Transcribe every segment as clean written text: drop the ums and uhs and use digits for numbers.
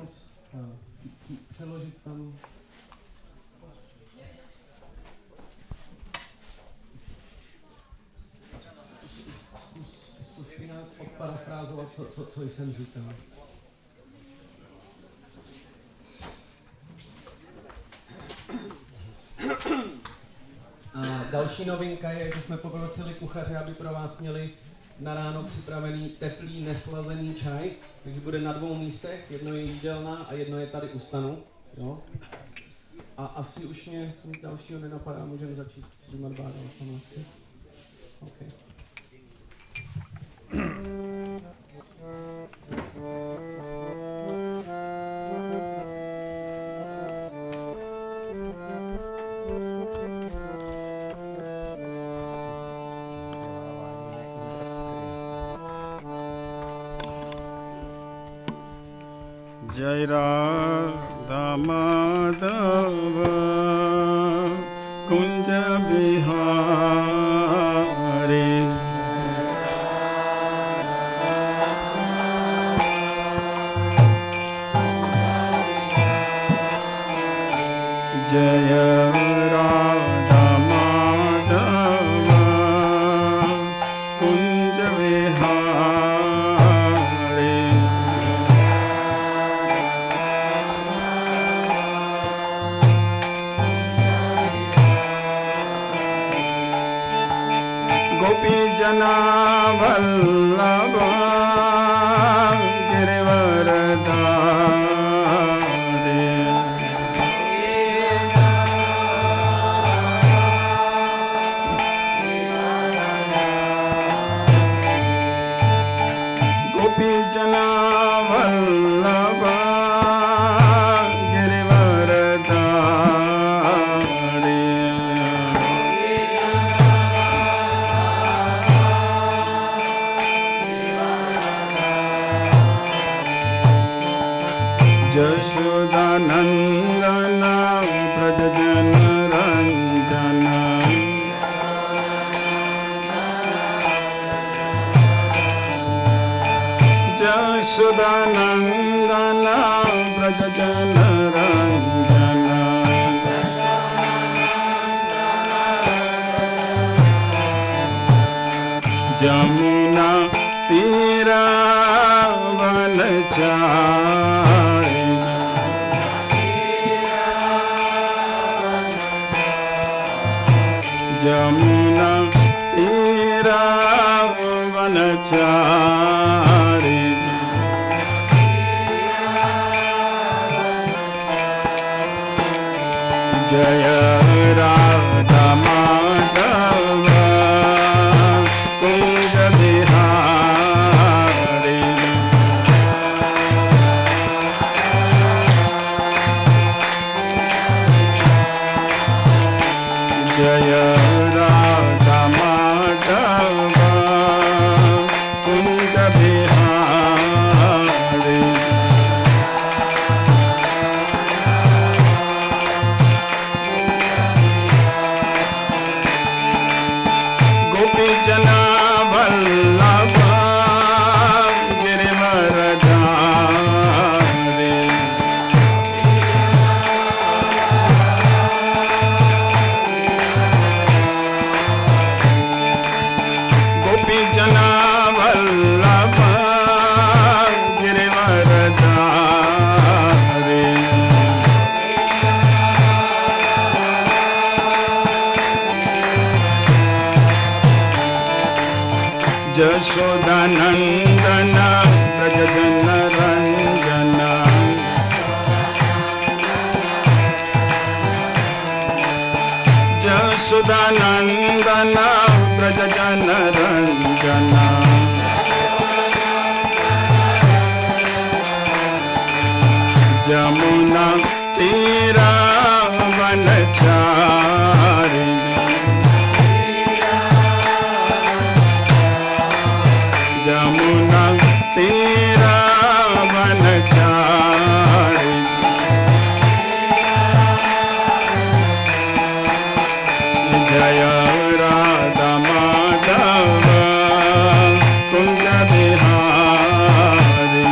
moc přeložit tam. Zkus nějak odparafrázovat, co jsem říkal. A další novinka je, že jsme poprosili kuchaře, aby pro vás měli na ráno připravený teplý neslazený čaj, takže bude na 2 místech, jedno je jídelna a jedno je tady u stanu. Jo? A asi už mě nic dalšího nenapadá, můžeme začít přijímat Bhadra. Okay. Jai Radha Madhava Kunja Bihari Jaya Radha Madhava Kunja Bihari Gopi Jana Vallabha Girivardhari Gopi Jana Vallabha Girivardhari Jashodanandana Prajajana Ranjana Jashodanandana Prajajana Ranjana Jamuna Tira Vanachari Jamuna Tira Vanachari Jaya Radha Madhava Kunja Bihari Jaya Radha Madhava Kunja Bihari Gopi Jana Vallabha Girivardhari Gopi Jana Vallabha Girivardhari Jashodanandana Prajajana Ranjana Jashodanandana Prajajana Ranjana Jamuna Tira Vanachari Jamuna Tira Vanachari Jaya Radha Madhava Kunja Bihari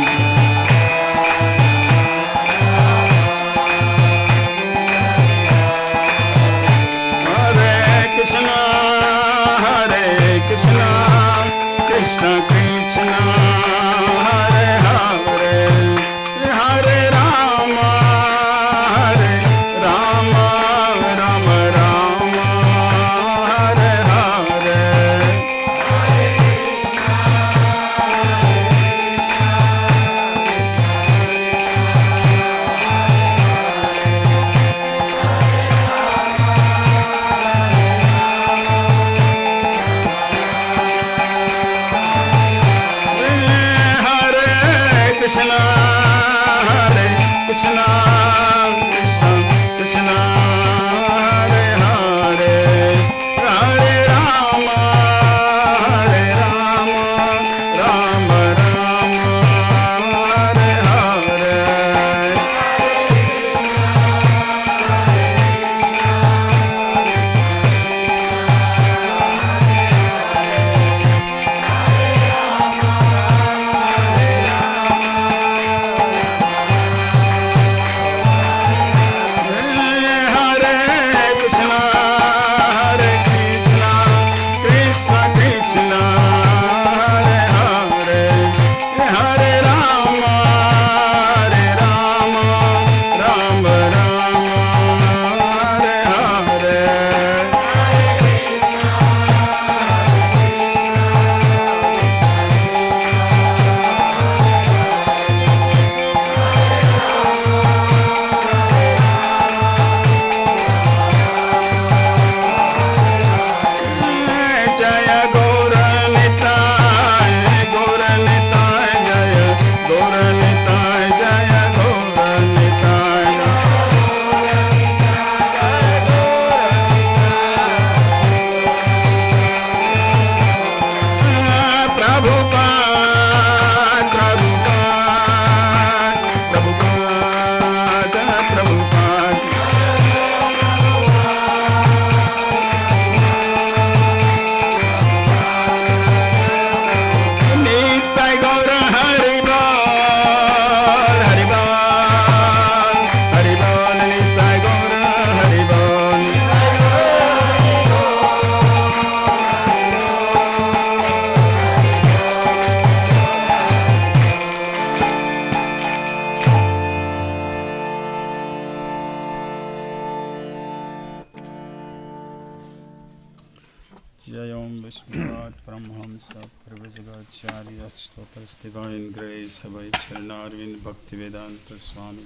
Jai Om Vishnupat Paramahamsa Prabhujagacharya Stotters Divine Grace Abhay Charanarvind Bhaktivedanta Swami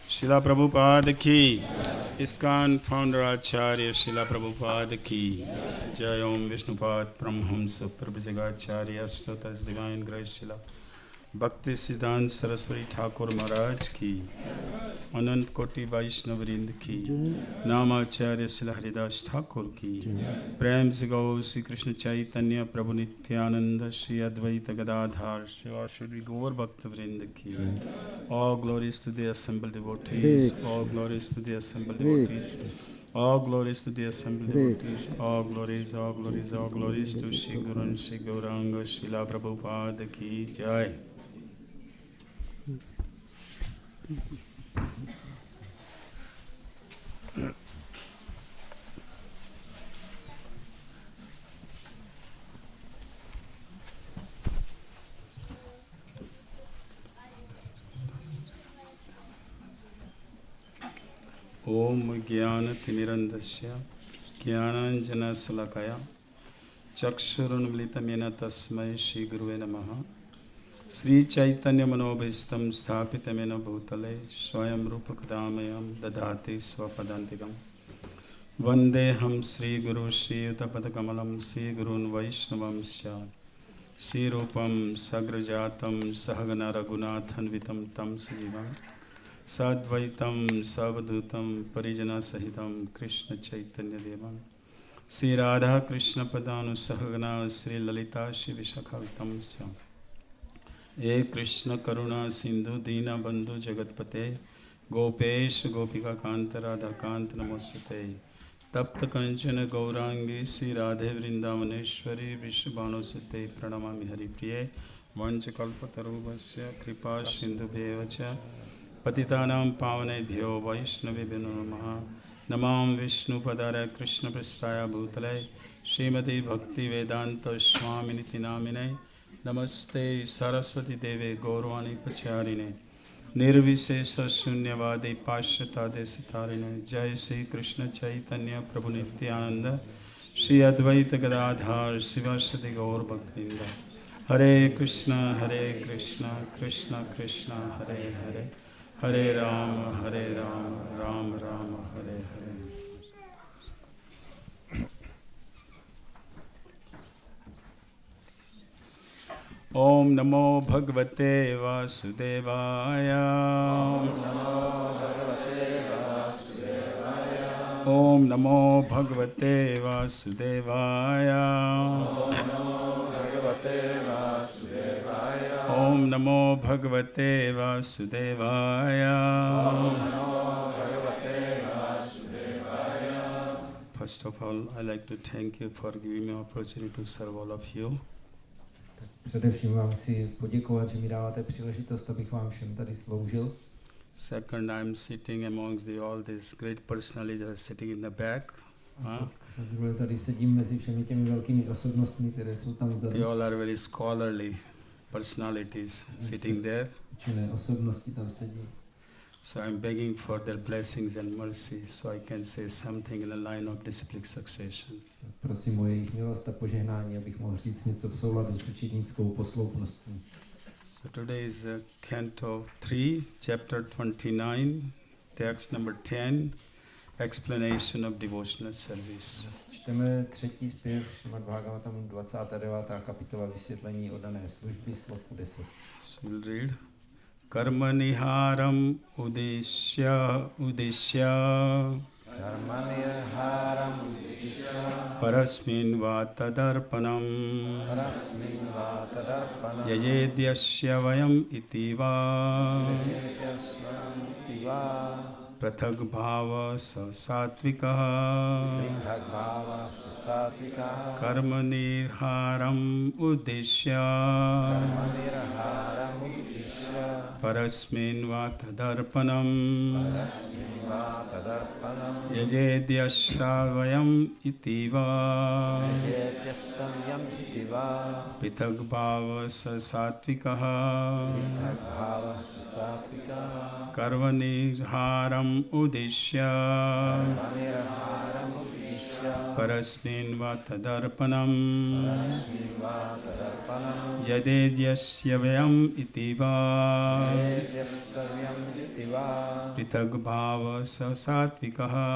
Srila Prabhupada Ki ISKCON Founder Acharya Srila Prabhupada Ki Jai Om Vishnupat Paramahamsa Prabhujagacharya Stotters Divine Grace Srila Bhakti Siddhanta Saraswati Thakur Maharaj Ki अनंत कोटि वैष्णव वृंद की नामाचार्य श्री हरिदास ठाकुर की प्रेम से गौ श्री कृष्ण चैतन्य प्रभु नित्यानंद श्री अद्वैत गदाधार श्री गौर भक्त वृंद की All glories to the assembled devotees, all glories to the assembled devotees, all glories to the assembled devotees, all glories, all glories, all glories to Shri Guru Shri Gauranga Srila Prabhupada की जय। ओम ज्ञानतिमिरन्धस्य ज्ञानाञ्जनशलाकया चक्षुरुन्मिलितं येन तस्मै श्रीगुरुवे नमः। श्रीचैतन्यमनोभीष्टं स्थापितं येन भूतले स्वयं रूपकदामयं ददाति स्वपदान्तिकं। वन्देऽहं श्रीगुरुं श्रीयुतपदकमलं श्रीगुरून् वैष्णवंश्च श्रीरूपं सग्रजातं सहगना रघुनाथन्वितं तं सजीवम् साद्वैतं सावधूतं परिजनसहितं कृष्ण चैतन्य देवं श्री राधा कृष्ण पदानुसहगना श्री ललिता श्री विशाखावितं च हे कृष्ण करुणा सिंधु दीनबंधु जगतपते गोपेश गोपिका कांत राधा कांत नमोस्तुते तप्त कंचन गौरांगी श्री राधे वृंदावनेश्वरी विश्वभानुसुते प्रणमामि हरिप्रिये वंशकल्पतरुभ्यश्च कृपा सिन्धुभ्येव च पतितानां पावनेभ्यो वैष्णवेभ्यो नमः। नमां विष्णुपदाय कृष्णपृष्ठाय भूतले श्रीमती भक्तिवेदांत स्वामिनिति नामिने नमस्ते सरस्वती देवे गौरवाणी प्रचारिणे निर्विशेष शून्यवादी पाश्चात्य जय श्री कृष्ण चैतन्य प्रभु नित्यानंद श्री अद्वैत गदाधार शिवासदि गौर भक्तवृंद। हरे कृष्ण कृष्ण कृष्ण हरे हरे हरे राम राम राम हरे हरे। ओम नमो भगवते वासुदेवाय। ओम नमो भगवते वासुदेवाय। ओम नमो भगवते वासुदेवाय। First of all, I like to thank you for giving me opportunity to serve all of you. Především vám chci poděkovat, že mi dáváte příležitost, abych vám všem tady sloužil. Second, I'm sitting amongst all these great personalities that are sitting in the back. Za druhé, tady sedím mezi všemi těmi velkými osobnostmi, které jsou tam vzadu. They all are very scholarly personalities sitting there. Učené osobnosti tam sedí. So I'm begging for their blessings and mercy so I can say something in the line of disciplic succession. Prosím o jejich milost a požehnání, abych mohl říct něco v souladu s učednickou posloupností. So today is Canto 3, Chapter 29, text number 10, Explanation of Devotional Service. Čteme třetí zpěv Šrimad Bhagavatamu 29. kapitola vysvětlení oddané služby, sloku 10. So we'll read. Karmaniharam udishya parasmin vatadarpanam yajedyasya vayam itiva prathag bhava satvika karmanirharam udishya parasmin vatadarpanam yajedyashravayam itiva prithag bhava satvika karmanirharam udishya Parasmin va tadarpanam Yadedyasya vayam itiva Pritag bhava sa satvikaha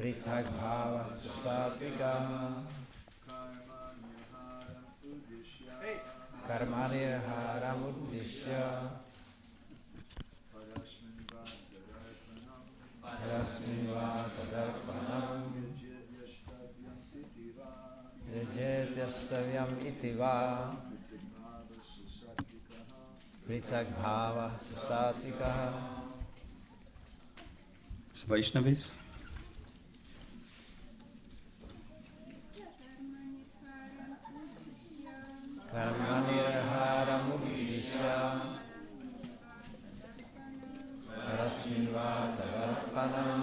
Prithak bhava satvika karmanirharam uddishya parasmin va tadarpanam yajetyastavyam itiva prithak bhava satvika. Vaishnavis. Karmanirharam uddishya parasmin va tadarpanam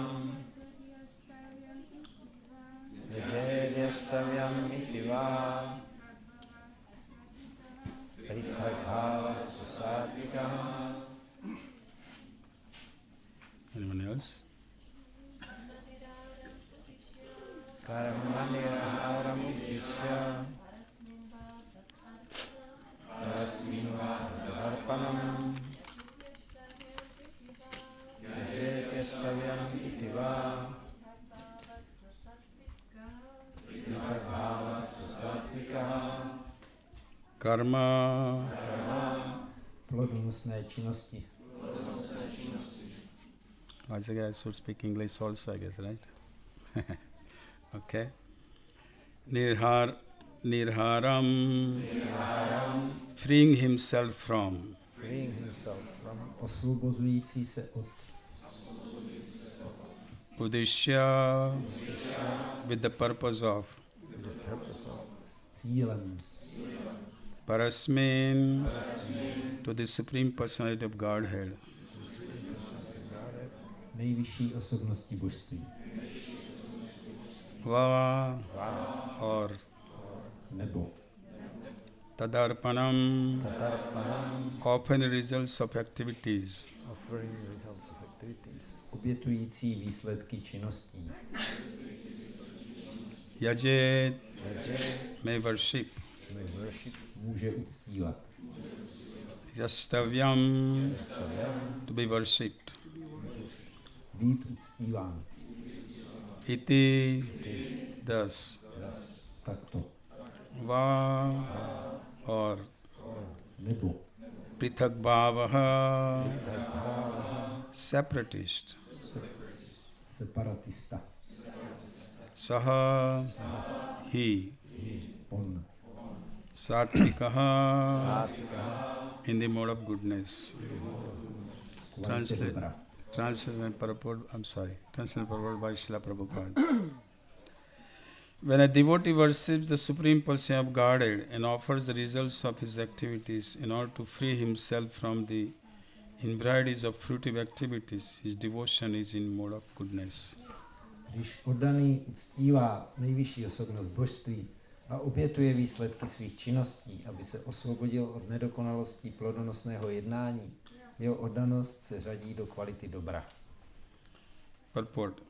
yajetyastavyam itiva prithak bhava satvika. Anyone else? Karmanirharam uddishya parasmin va tadarpanam yajetyastavyam itiva prithak bhava satvika. Karma. Plodonosné činnosti. I think I should speak English also, I guess, right? Okay. Nirharam. Freeing himself from. Freeing himself from. Osvobozující se od. Udishya. With the purpose of. With the purpose of. Cílem. Parasmin. To the Supreme Personality of Godhead. Nejvyšší osobnosti božství. Va. Or. Nebo. Tadarpanam. Tadarpanam. Often results of activities. Offering results of activities. Obětující výsledky činností. Yajet. May worship. May worship. Může uctívat. Yastavyam. To be worshipped. Být uctíván. Iti. Thus. Takto. Va. Or. Nebo. Prithak bhavaha. Separatist. Separatista. Saha. He. On. Satvikaha. In the mode of goodness. Translation and purport. Translation and purport by Srila Prabhupada. When a devotee worships the Supreme Person of Godhead and offers the results of his activities in order to free himself from the imbroideries of fruitive activities, his devotion is in mode of goodness. Když oddaný uctívá nejvyšší osobnost božství a obětuje výsledky svých činností, aby se osvobodil od nedokonalostí plodonosného jednání, jeho oddanost se řadí do kvality dobra. Purport.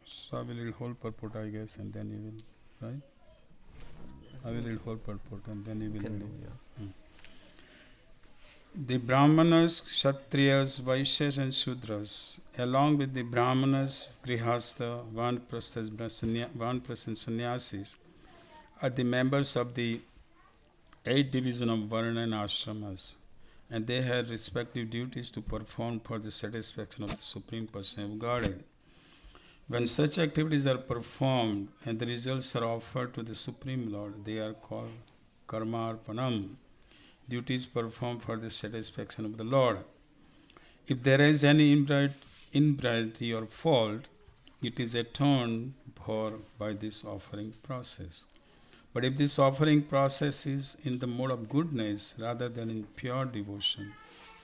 So I will read whole purport, I guess, and then you will, right? I will read whole purport and then you will read. The Brahmanas, Kshatriyas, Vaishyas and Shudras, along with the Brahmanas, Grihastha, Vanprastha Sannyasis, are the members of the 8 divisions of Varna and Ashramas, and they have respective duties to perform for the satisfaction of the Supreme Person of Godhead. When such activities are performed and the results are offered to the Supreme Lord, they are called karmarpanam, duties performed for the satisfaction of the Lord. If there is any impropriety or fault, it is atoned for by this offering process. But if this offering process is in the mode of goodness rather than in pure devotion,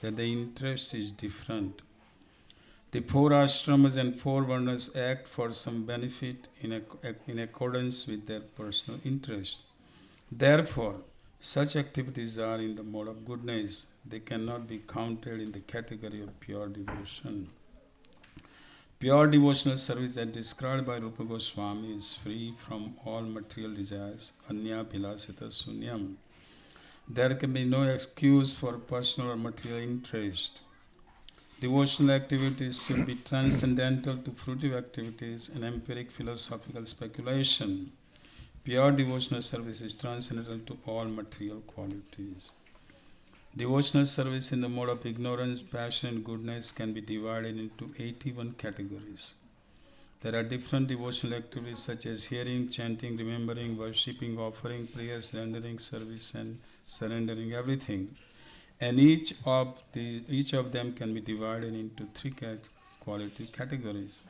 then the interest is different. The 4 ashramas and 4 varnas act for some benefit in accordance with their personal interest. Therefore, such activities are in the mode of goodness. They cannot be counted in the category of pure devotion. Pure devotional service as described by Rupa Goswami is free from all material desires, anya bhilasita sunyam. There can be no excuse for personal or material interest. Devotional activities should be transcendental to fruitive activities and empiric philosophical speculation. Pure devotional service is transcendental to all material qualities. Devotional service in the mode of ignorance, passion, and goodness can be divided into 81 categories. There are different devotional activities such as hearing, chanting, remembering, worshipping, offering, prayers, rendering service, and surrendering everything. And each of them can be divided into 3 quality categories.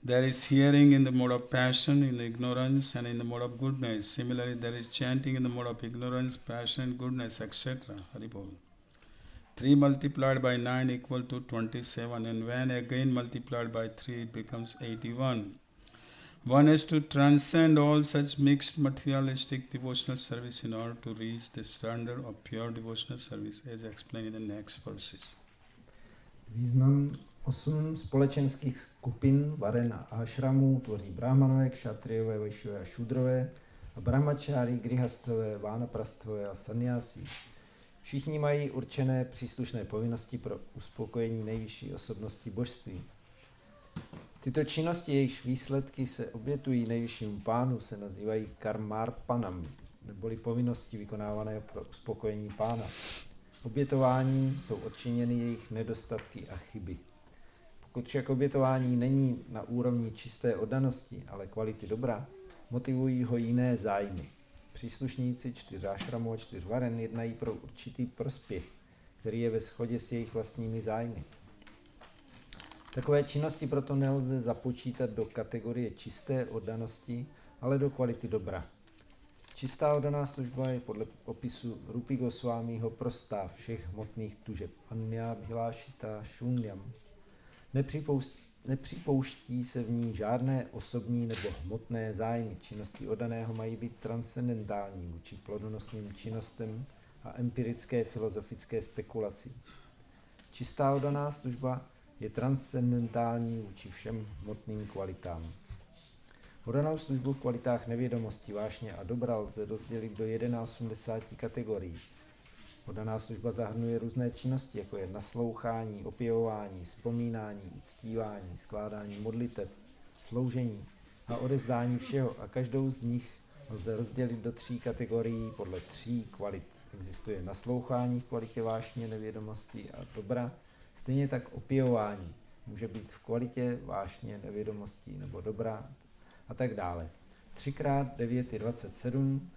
There is hearing in the mode of passion, in ignorance, and in the mode of goodness. Similarly, there is chanting in the mode of ignorance, passion, goodness, etc. Haribol. 3 multiplied by 9 equal to 27, and when again multiplied by 3, it becomes 81. One has to transcend all such mixed materialistic devotional service in order to reach the standard of pure devotional service, as explained in the next verses. Význam 8 společenských skupin varen a ashramů tvoří brahmanové, kšatriové, vajšové a šudrové a brahmačári, grihastové, vánaprasthové a sannyásí. Všichni mají určené příslušné povinnosti pro uspokojení nejvyšší osobnosti božství. Tyto činnosti, jejichž výsledky se obětují nejvyššímu pánu, se nazývají karmarpanam, neboli povinnosti vykonávané pro uspokojení pána. Obětováním jsou odčiněny jejich nedostatky a chyby. Pokud však obětování není na úrovni čisté oddanosti, ale kvality dobra, motivují ho jiné zájmy. Příslušníci 4 ashramů a 4 varen jednají pro určitý prospěch, který je ve shodě s jejich vlastními zájmy. Takové činnosti proto nelze započítat do kategorie čisté oddanosti, ale do kvality dobra. Čistá oddaná služba je podle popisu Rupy Goswamiho prostá všech hmotných tužeb. Anya bhilášita šunyam. Nepřipouští se v ní žádné osobní nebo hmotné zájmy. Činnosti oddaného mají být transcendentální vůči plodonosným činnostem a empirické filozofické spekulaci. Čistá oddaná služba je transcendentální vůči všem hmotným kvalitám. Oddanou službu v kvalitách nevědomosti, vášně a dobra lze rozdělit do 81 kategorií. Oddaná služba zahrnuje různé činnosti, jako je naslouchání, opěvování, vzpomínání, uctívání, skládání modliteb, sloužení a odevzdání všeho a každou z nich lze rozdělit do 3 kategorií podle 3 kvalit. Existuje naslouchání v kvalitě vášně, nevědomosti a dobra, stejně tak opěvování může být v kvalitě vášně, nevědomosti nebo dobra a tak dále. 3x9 je 27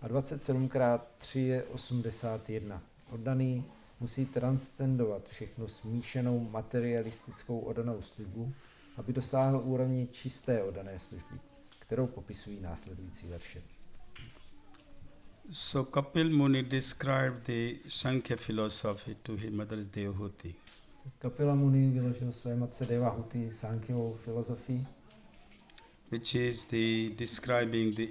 a 27x3 je 81. Oddaný musí transcendovat všechnu smíšenou materialistickou oddanou službu, aby dosáhl úrovně čisté oddané služby, kterou popisují následující verše. So Kapil Muni described the Sankhya philosophy to his mother's Devahuti. Kapila Muni vyložil své matce Devahuti Sankhyaovou filozofii, which is the describing the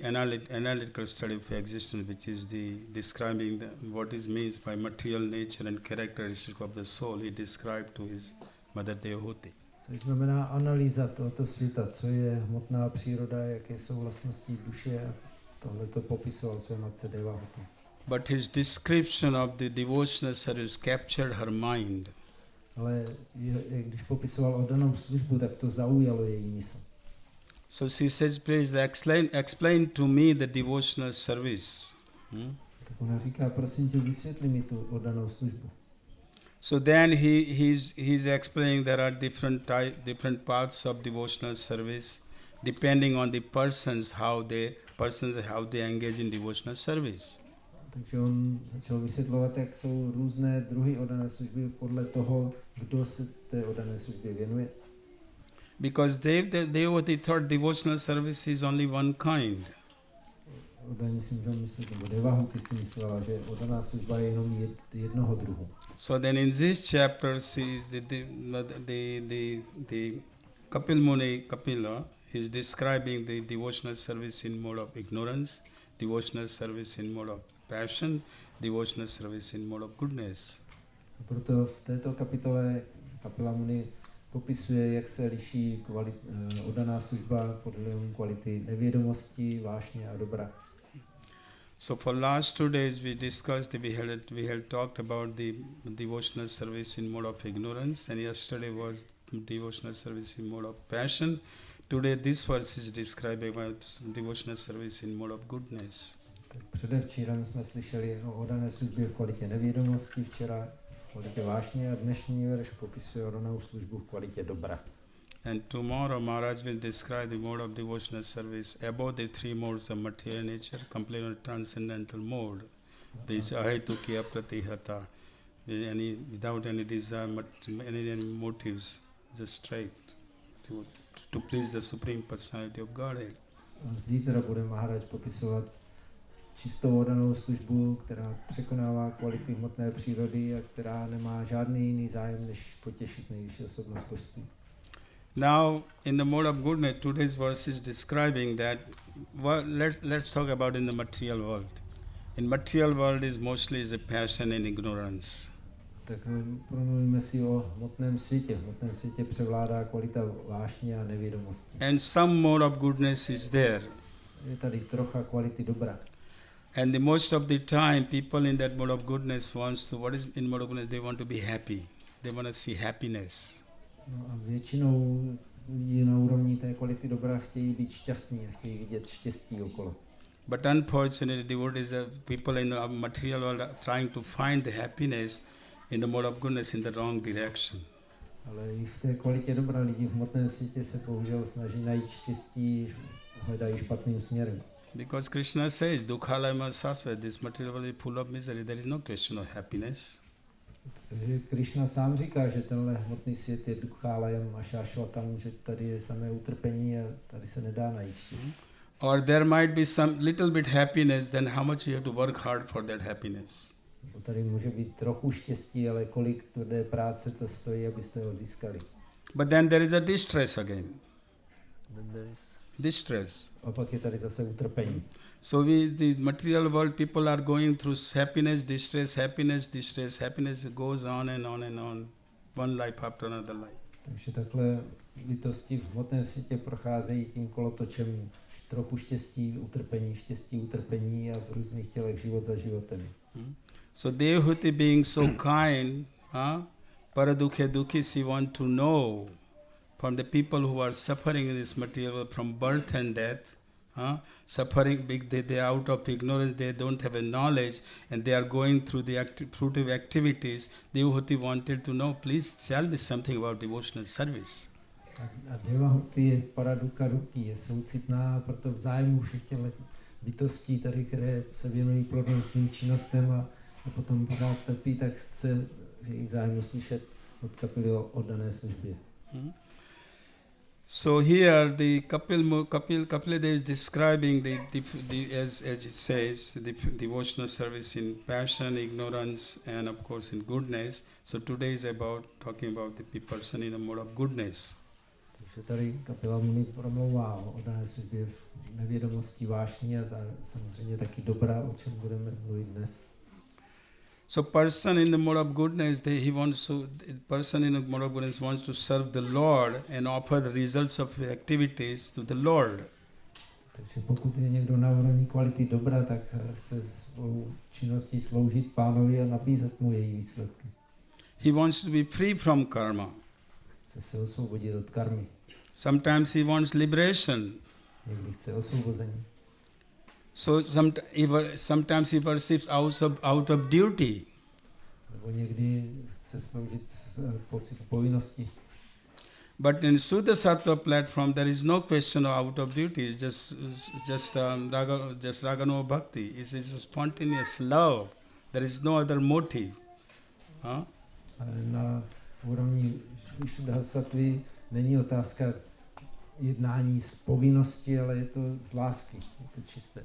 analytical study of existence, which is the describing what is means by material nature and characteristic of the soul. He described to his mother Devahuti. Což znamená analýza tohoto světa, co je hmotná příroda, jaké jsou vlastnosti duše, a tohle to popisoval své matce Devahuti. But his description of the devotional service captured her mind. Ale když popisoval oddanou službu, tak to zaujalo její mysl. So she says, please explain to me the devotional service. Tak ona říká, prosím tě, vysvětli mi tu oddanou službu. So then he's explaining there are different parts of devotional service depending on the persons how they engage in devotional service. Takže on začal vysvětlovat, jak jsou různé druhy oddané služby podle toho, kdo se té oddané službě věnuje. Because they thought devotional service is only one kind. oddaní si můžeme myslet, nebo Devahu, ty si myslela, že oddaná služba je jenom jednoho druhu. So then in this chapter, see the Kapil Muni, Kapila, is describing the devotional service in mode of ignorance, devotional service in mode of passion, devotional service in mode of goodness. A proto v této kapitole Kapila Muni popisuje, jak se liší oddaná služba podle kvality nevědomosti, vášně a dobra. So for last 2 days we discussed, we had talked about the devotional service in mode of ignorance, and yesterday was devotional service in mode of passion. Today this verse is describing about devotional service in mode of goodness. Tak předevčírem jsme slyšeli o oddané službě v kvalitě nevědomosti, včera v kvalitě vášně a dnešní verš popisuje oddanou službu v kvalitě dobra. And tomorrow Maharaj will describe the mode of devotional service above the 3 modes of material nature, complete transcendental mode. This ahetukiya pratihata, without any desire, any motives, just straight to please the Supreme Personality of Godhead. Zítra bude Maharaj popisovat čistou oddanou službu, která překonává kvality hmotné přírody a která nemá žádný jiný zájem, než potěšit nejvyšší osobnost božství. Now, in the mode of goodness, today's verse is describing that. Well, let's talk about in the material world. In material world is mostly is a passion and ignorance. Tak promluvíme si o hmotném světě. V hmotném světě převládá kvalita vášně a nevědomosti. And some mode of goodness is there. Je tady trocha kvality dobra. And the most of the time, people in that mode of goodness wants to. What is in mode of goodness? They want to be happy. They want to see happiness. No a většinou lidí na úrovni té kvality dobra chtějí být šťastní a chtějí vidět štěstí okolo. But unfortunately, devotees, people in the material world are trying to find the happiness in the mode of goodness in the wrong direction. Ale i v té kvalitě dobra lidi v hmotném světě se bohužel snaží najít štěstí, hledají špatným směrem. Because Krishna says, Dukhalayama Sasva, this material world is full of misery, there is no question of happiness. Takže Krishna sám říká, že tenhle hmotný svět je dukkhálayam a šášvatam, že tady je samé utrpení a tady se nedá najít štěstí. Or there might be some little bit happiness, then how much you have to work hard for that happiness. Tady může být trochu štěstí, ale kolik tvrdé práce to stojí, abyste ho získali. But then there is a distress again. Then there is Distress. a pak je tady zase utrpení. So the material world people are going through happiness, happiness goes on and on and on, one life after another life. Takže takhle bytosti v hmotném světě procházejí tím kolotočem trochu štěstí, utrpení a v různých tělech život za životem. So Devahuti being so kind, paradukhe dukhi, she want to know from the people who are suffering in this material world from birth and death, suffering big, they are out of ignorance, they don't have a knowledge, and they are going through the fruitive activities. Devahuti wanted to know, please tell me something about devotional service. A Devahuti je paraduka ruky, je soucitná, proto v zájmu všech těch bytostí tady, které se věnují plodnostním činnostem a potom pořád trpí, tak chce v jejich zájmu slyšet od kapily o oddané službě. So here the Kapila is describing as it says, the devotional service in passion, ignorance, and of course in goodness. So today is about talking about the person in a mode of goodness. Takže tady Kapila Muni promlouvá o oddané službě v nevědomosti, vášní a samozřejmě taky dobra, o čem budeme mluvit dnes. So person in the mode of goodness, person in the mode of goodness wants to serve the Lord and offer the results of activities to the Lord. Takže pokud je někdo na úrovni kvality dobra, tak chce svou činností sloužit Pánovi a nabízet mu její výsledky. He wants to be free from karma. Chce se osvobodit od karmy. Sometimes he wants liberation. Někdy chce osvobození. So sometimes he worships out of duty. Nebo někdy chce sloužit z pocitu povinnosti. But in Suddha Sattva platform, there is no question of out of duty. It's just ragano bhakti. It's a spontaneous love. There is no other motive. Na úrovni Suddha Sattvy není otázka jednání z povinnosti, ale je to z lásky. Je to čisté.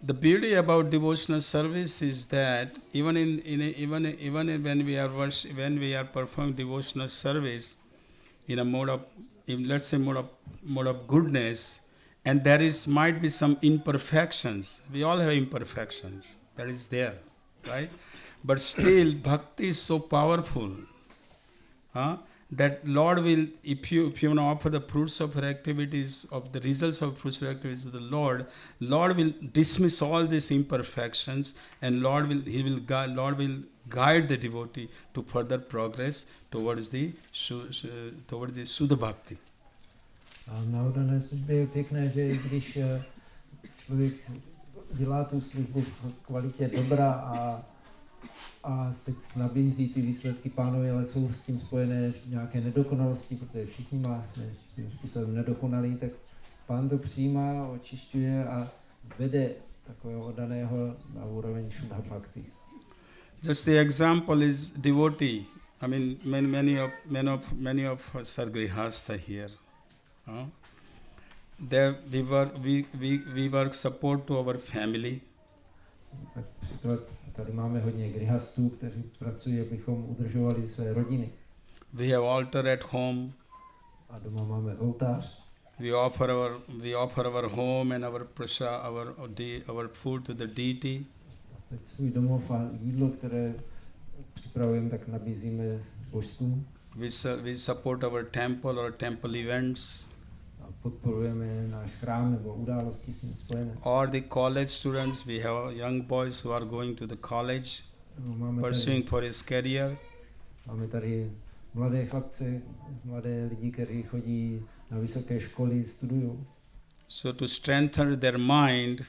the beauty about devotional service is that even when we are performing devotional service in a mode of, let's say mode of goodness, and there is might be some imperfections. We all have imperfections. That is there, right? But still, bhakti is so powerful, that Lord will, if you want to offer the fruits of her activities, of the results of fruits of activities to the Lord will dismiss all these imperfections, and Lord will guide the devotee to further progress towards the Shuddha Bhakti. A na oddané službě je pěkné, že i když člověk dělá tu službu v kvalitě dobra a teď nabízí ty výsledky Pánovi, ale jsou s tím spojené nějaké nedokonalosti, protože všichni jsme svým způsobem nedokonalí, tak Pán to přijímá, očišťuje a vede takového oddaného na úroveň Shuddha Bhakti. Just the example is devotee. I mean, many of us are grihastha here. There we work support to our family. Tady máme hodně grihastů, kteří pracují, abychom udržovali své rodiny. We have altar at home. A doma máme oltář. We offer our home and our prasad, our food to the deity. A teď svůj domov a jídlo, které připravujeme, tak nabízíme božstvům. We support our temple or temple events. A podporujeme náš chrám nebo události s ním spojené. Or the college students, we have young boys who are going to the college, pursuing for his career. Máme tady mladé chlapce, mladé lidi, kteří chodí na vysoké školy, studují. So to strengthen their mind,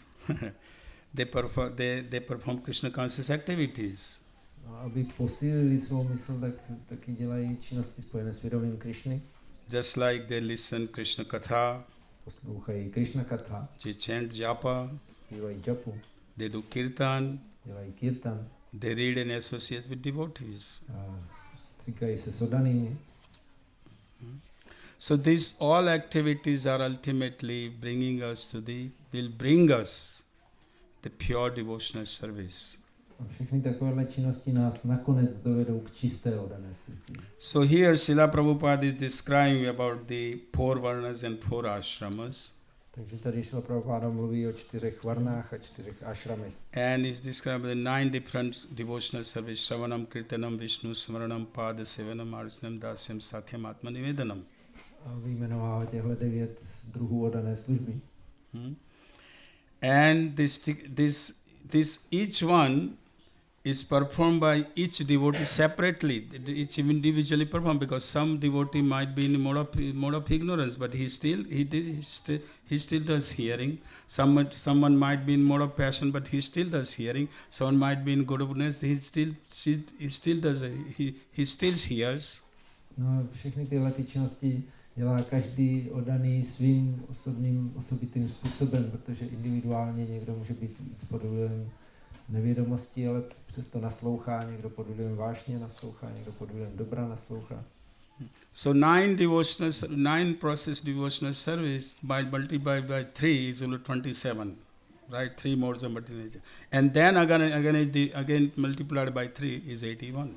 they perform Krishna conscious activities. A aby posílili svou mysl, tak taky dělají činnosti spojené s vědomím Krishny. Just like they listen Krishna Katha, poslouchají Krishna Katha, they chant japa, zpívají japu, they do kirtan, dělají kirtan, they read and associate with devotees. A stříkají se s oddanými. So these all activities are ultimately will bring us the pure devotional service. A všechny takovéhle činnosti nás nakonec dovedou k čisté oddané službě. So here Srila Prabhupada is describing about the 4 varnas and 4 ashramas. Takže tady Srila Prabhupada mluví o 4 varnách a 4 ashramech. And he's describing the 9 different devotional service: Shravanam, Kirtanam, Vishnu Smaranam, Pada Sevanam, Arsanam, Dasyam, Sakhyam, Atma Nivedanam. A vyjmenovává těchto 9 druhů oddané služby. And this each one is performed by each devotee separately, each individually performed, because some devotee might be in mode of ignorance, but he still does hearing. Someone might be in mode of passion, but he still does hearing. Someone might be in goodness, he still hears. No, všechny tyhle ty činnosti dělá každý oddaný svým osobitým způsobem, protože individuálně někdo může být pod vlivem nevědomosti, ale přesto naslouchá, někdo pod vlivem vášně naslouchá, někdo pod vlivem dobra naslouchá. So 9 process devotional service multiplied by 3 is only 27, right? 3 modes of multiplication. And then again multiplied by 3 is 81.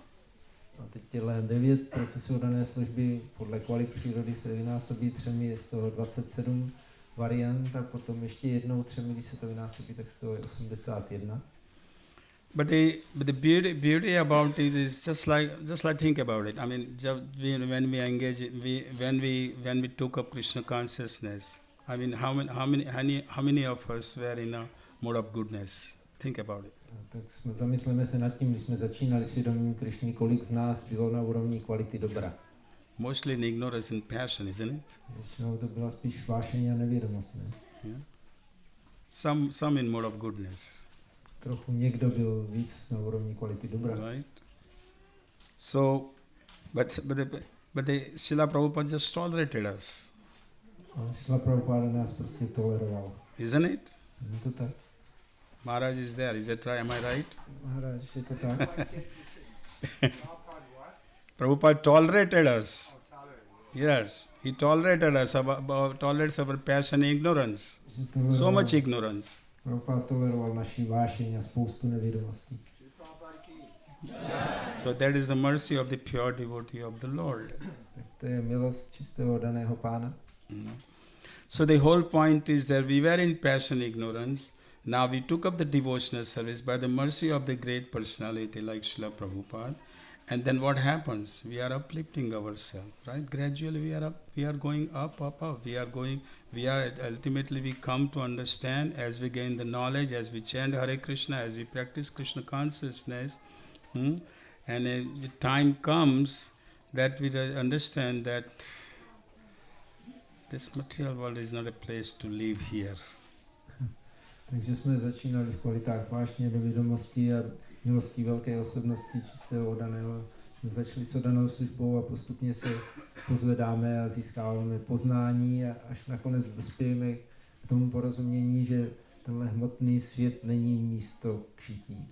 A teď těhle 9 procesů oddané služby podle kvalit přírody se vynásobí 3, je z toho 27 variant, a potom ještě jednou 3, když se to vynásobí, tak z toho je 81. But the beauty about it is just like think about it. I mean, when we engage, when we took up Krishna consciousness, I mean, how many of us were in a mode of goodness? Think about it. Tak zamysleme se nad tím, když jsme začínali svědomím Krishny, kolik z nás bylo na úrovni kvality dobra. Mostly in ignorance and passion, isn't it? Většinou to byla spíš vášení a nevědomost, ne? Yeah. Some in mode of goodness. Trochu někdo byl víc na úrovni kvality dobra. Right. So, but the Srila Prabhupada just tolerated us. A Srila Prabhupada nás prostě toleroval. Isn't it? Je to tak? Maharaj is there. Is that right? Am I right? Maharaj, je to tak? Prabhupada tolerated us. Yes, he tolerated us, tolerates our passion and ignorance. So much ignorance. Prabhupada toleroval naši vášeň a spoustu nevědomostí. So that is the mercy of the pure devotee of the Lord. Tak to je milost čistého oddaného Pána. So the whole point is that we were in passion ignorance. Now we took up the devotional service by the mercy of the great personality like Srila Prabhupada. And then what happens? We are uplifting ourselves, right? Gradually we are going up. Ultimately we come to understand as we gain the knowledge, as we chant Hare Krishna, as we practice Krishna consciousness. And the time comes that we understand that this material world is not a place to live here. Takže jsme začínali v kvalitách vášně do vědomosti a milostí velké osobnosti čistého oddaného. Jsme začali s oddanou službou a postupně se pozvedáme a získáváme poznání a až nakonec dospějeme k tomu porozumění, že tenhle hmotný svět není místo k žití.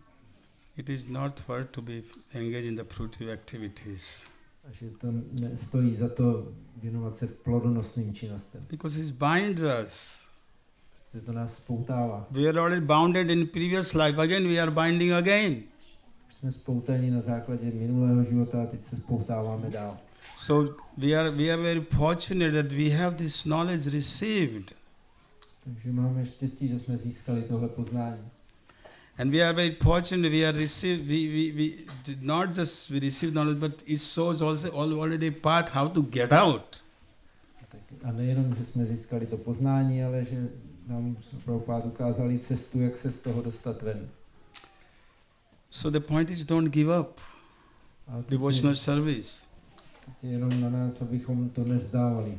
It is not worth to be engaged in the fruitive activities. A že to stojí za to věnovat se v plodonosným činnostem. Because it binds us. To nás spoutává. We are already bounded in previous life. Again we are binding again. Už jsme spoutaní na základě minulého života a teď se spoutáváme dál. So we are very fortunate that we have this knowledge received. Takže máme štěstí, že jsme získali tohle poznání. And we are very fortunate we did not just we received knowledge, but it shows also already path how to get out. A nejenom, že jsme získali to poznání, ale že nám Prabhupada ukázali cestu, jak se z toho dostat ven. So the point is don't give up devotional service. Teď je jenom na nás, abychom to nevzdávali.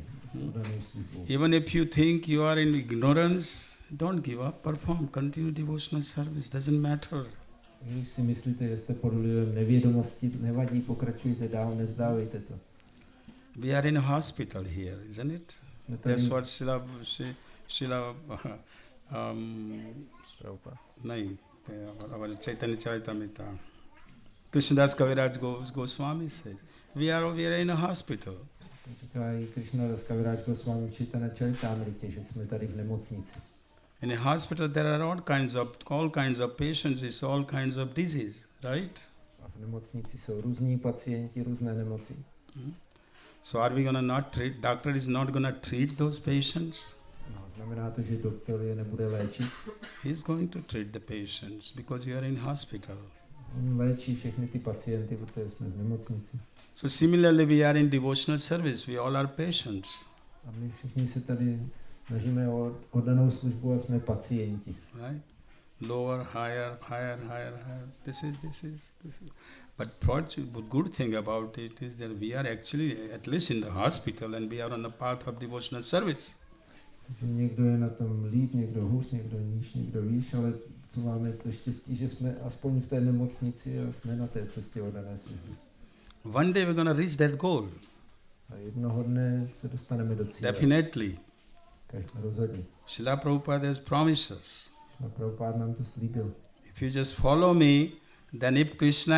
Even if you think you are in ignorance, don't give up, perform, continue devotional service, doesn't matter. Když si myslíte, že jste pod vlivem nevědomosti, nevadí, pokračujte dál, nevzdávejte to. We are in a hospital here, isn't it? That's what Srila our Chaitanya Charitamrita, Krishnadas Kaviraj Goswami says, we are in a hospital. Říkají Krishnadas Kaviraj Goswami Chaitanya Charitamrita, že jsme tady v nemocnici. In a hospital there are all kinds of patients with all kinds of disease, right? A v nemocnici jsou různí pacienti, různé nemoci. So are we gonna not treat? Doctor is not gonna treat those patients. No, znamená to, že doktor je nebude léčit. He is going to treat the patients because you are in hospital. On léčí všechny ty pacienty, protože jsme v nemocnici. So similarly we are in devotional service. We all are patients. A my všichni se tady snažíme o oddanou službu a jsme pacienti. Right? Lower, higher. This is. But the good thing about it is that we are actually at least in the hospital and we are on the path of devotional service. Takže někdo je na tom líp, někdo hůř, někdo níž, někdo výš, ale co máme to štěstí, že jsme aspoň v té nemocnici a jsme na té cestě oddané služby. One day we're going to reach that goal. A jednoho dne se dostaneme do cíle. Definitely. Rozhodně. Srila Prabhupada has promised us. Prabhupada nám to slíbil. If you just follow me, then if Krishna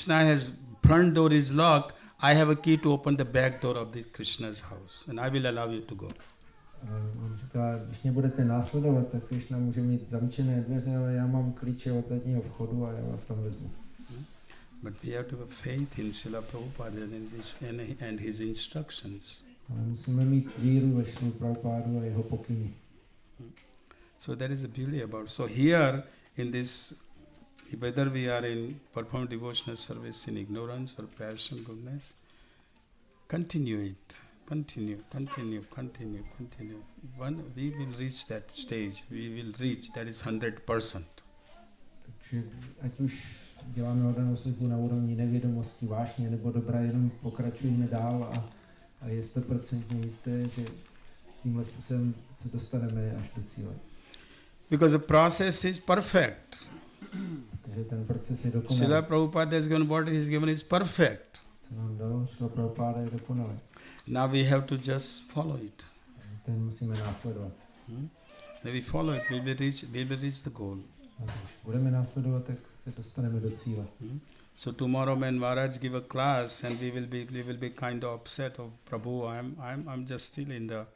has front door is locked, I have a key to open the back door of the Krishna's house, and I will allow you to go. On říká, když mě budete následovat, tak Krishna může mít zamčené dveře, ale já mám klíče od zadního vchodu a já vás tam vezmu. But we have to have faith in Srila Prabhupada and his instructions. Ale musíme mít víru ve Srilu Prabhupádu a jeho pokyny. So that is the beauty about. So here in this, whether we are in perform devotional service in ignorance or passion, goodness, continue it. Continue. When we will reach that stage, we will reach, that is 100%. Takže ať už děláme oddanou službu na úrovni nevědomosti, vášně nebo dobrá, jenom pokračujeme dál a je 100% jisté, že tímhle způsobem se dostaneme až do cíle. Because the process is perfect. Protože ten proces je dokonalý. Srila Prabhupada has given what he has given is perfect. Co nám dalo, Srila Prabhupada je dokonalý. Now we have to just follow it. Ten musíme následovat. If we follow it, we will reach the goal. A když budeme následovat, tak se dostaneme do cíle. So tomorrow when Maharaj give a class and we will be kind of upset of Prabhu, I'm just still in the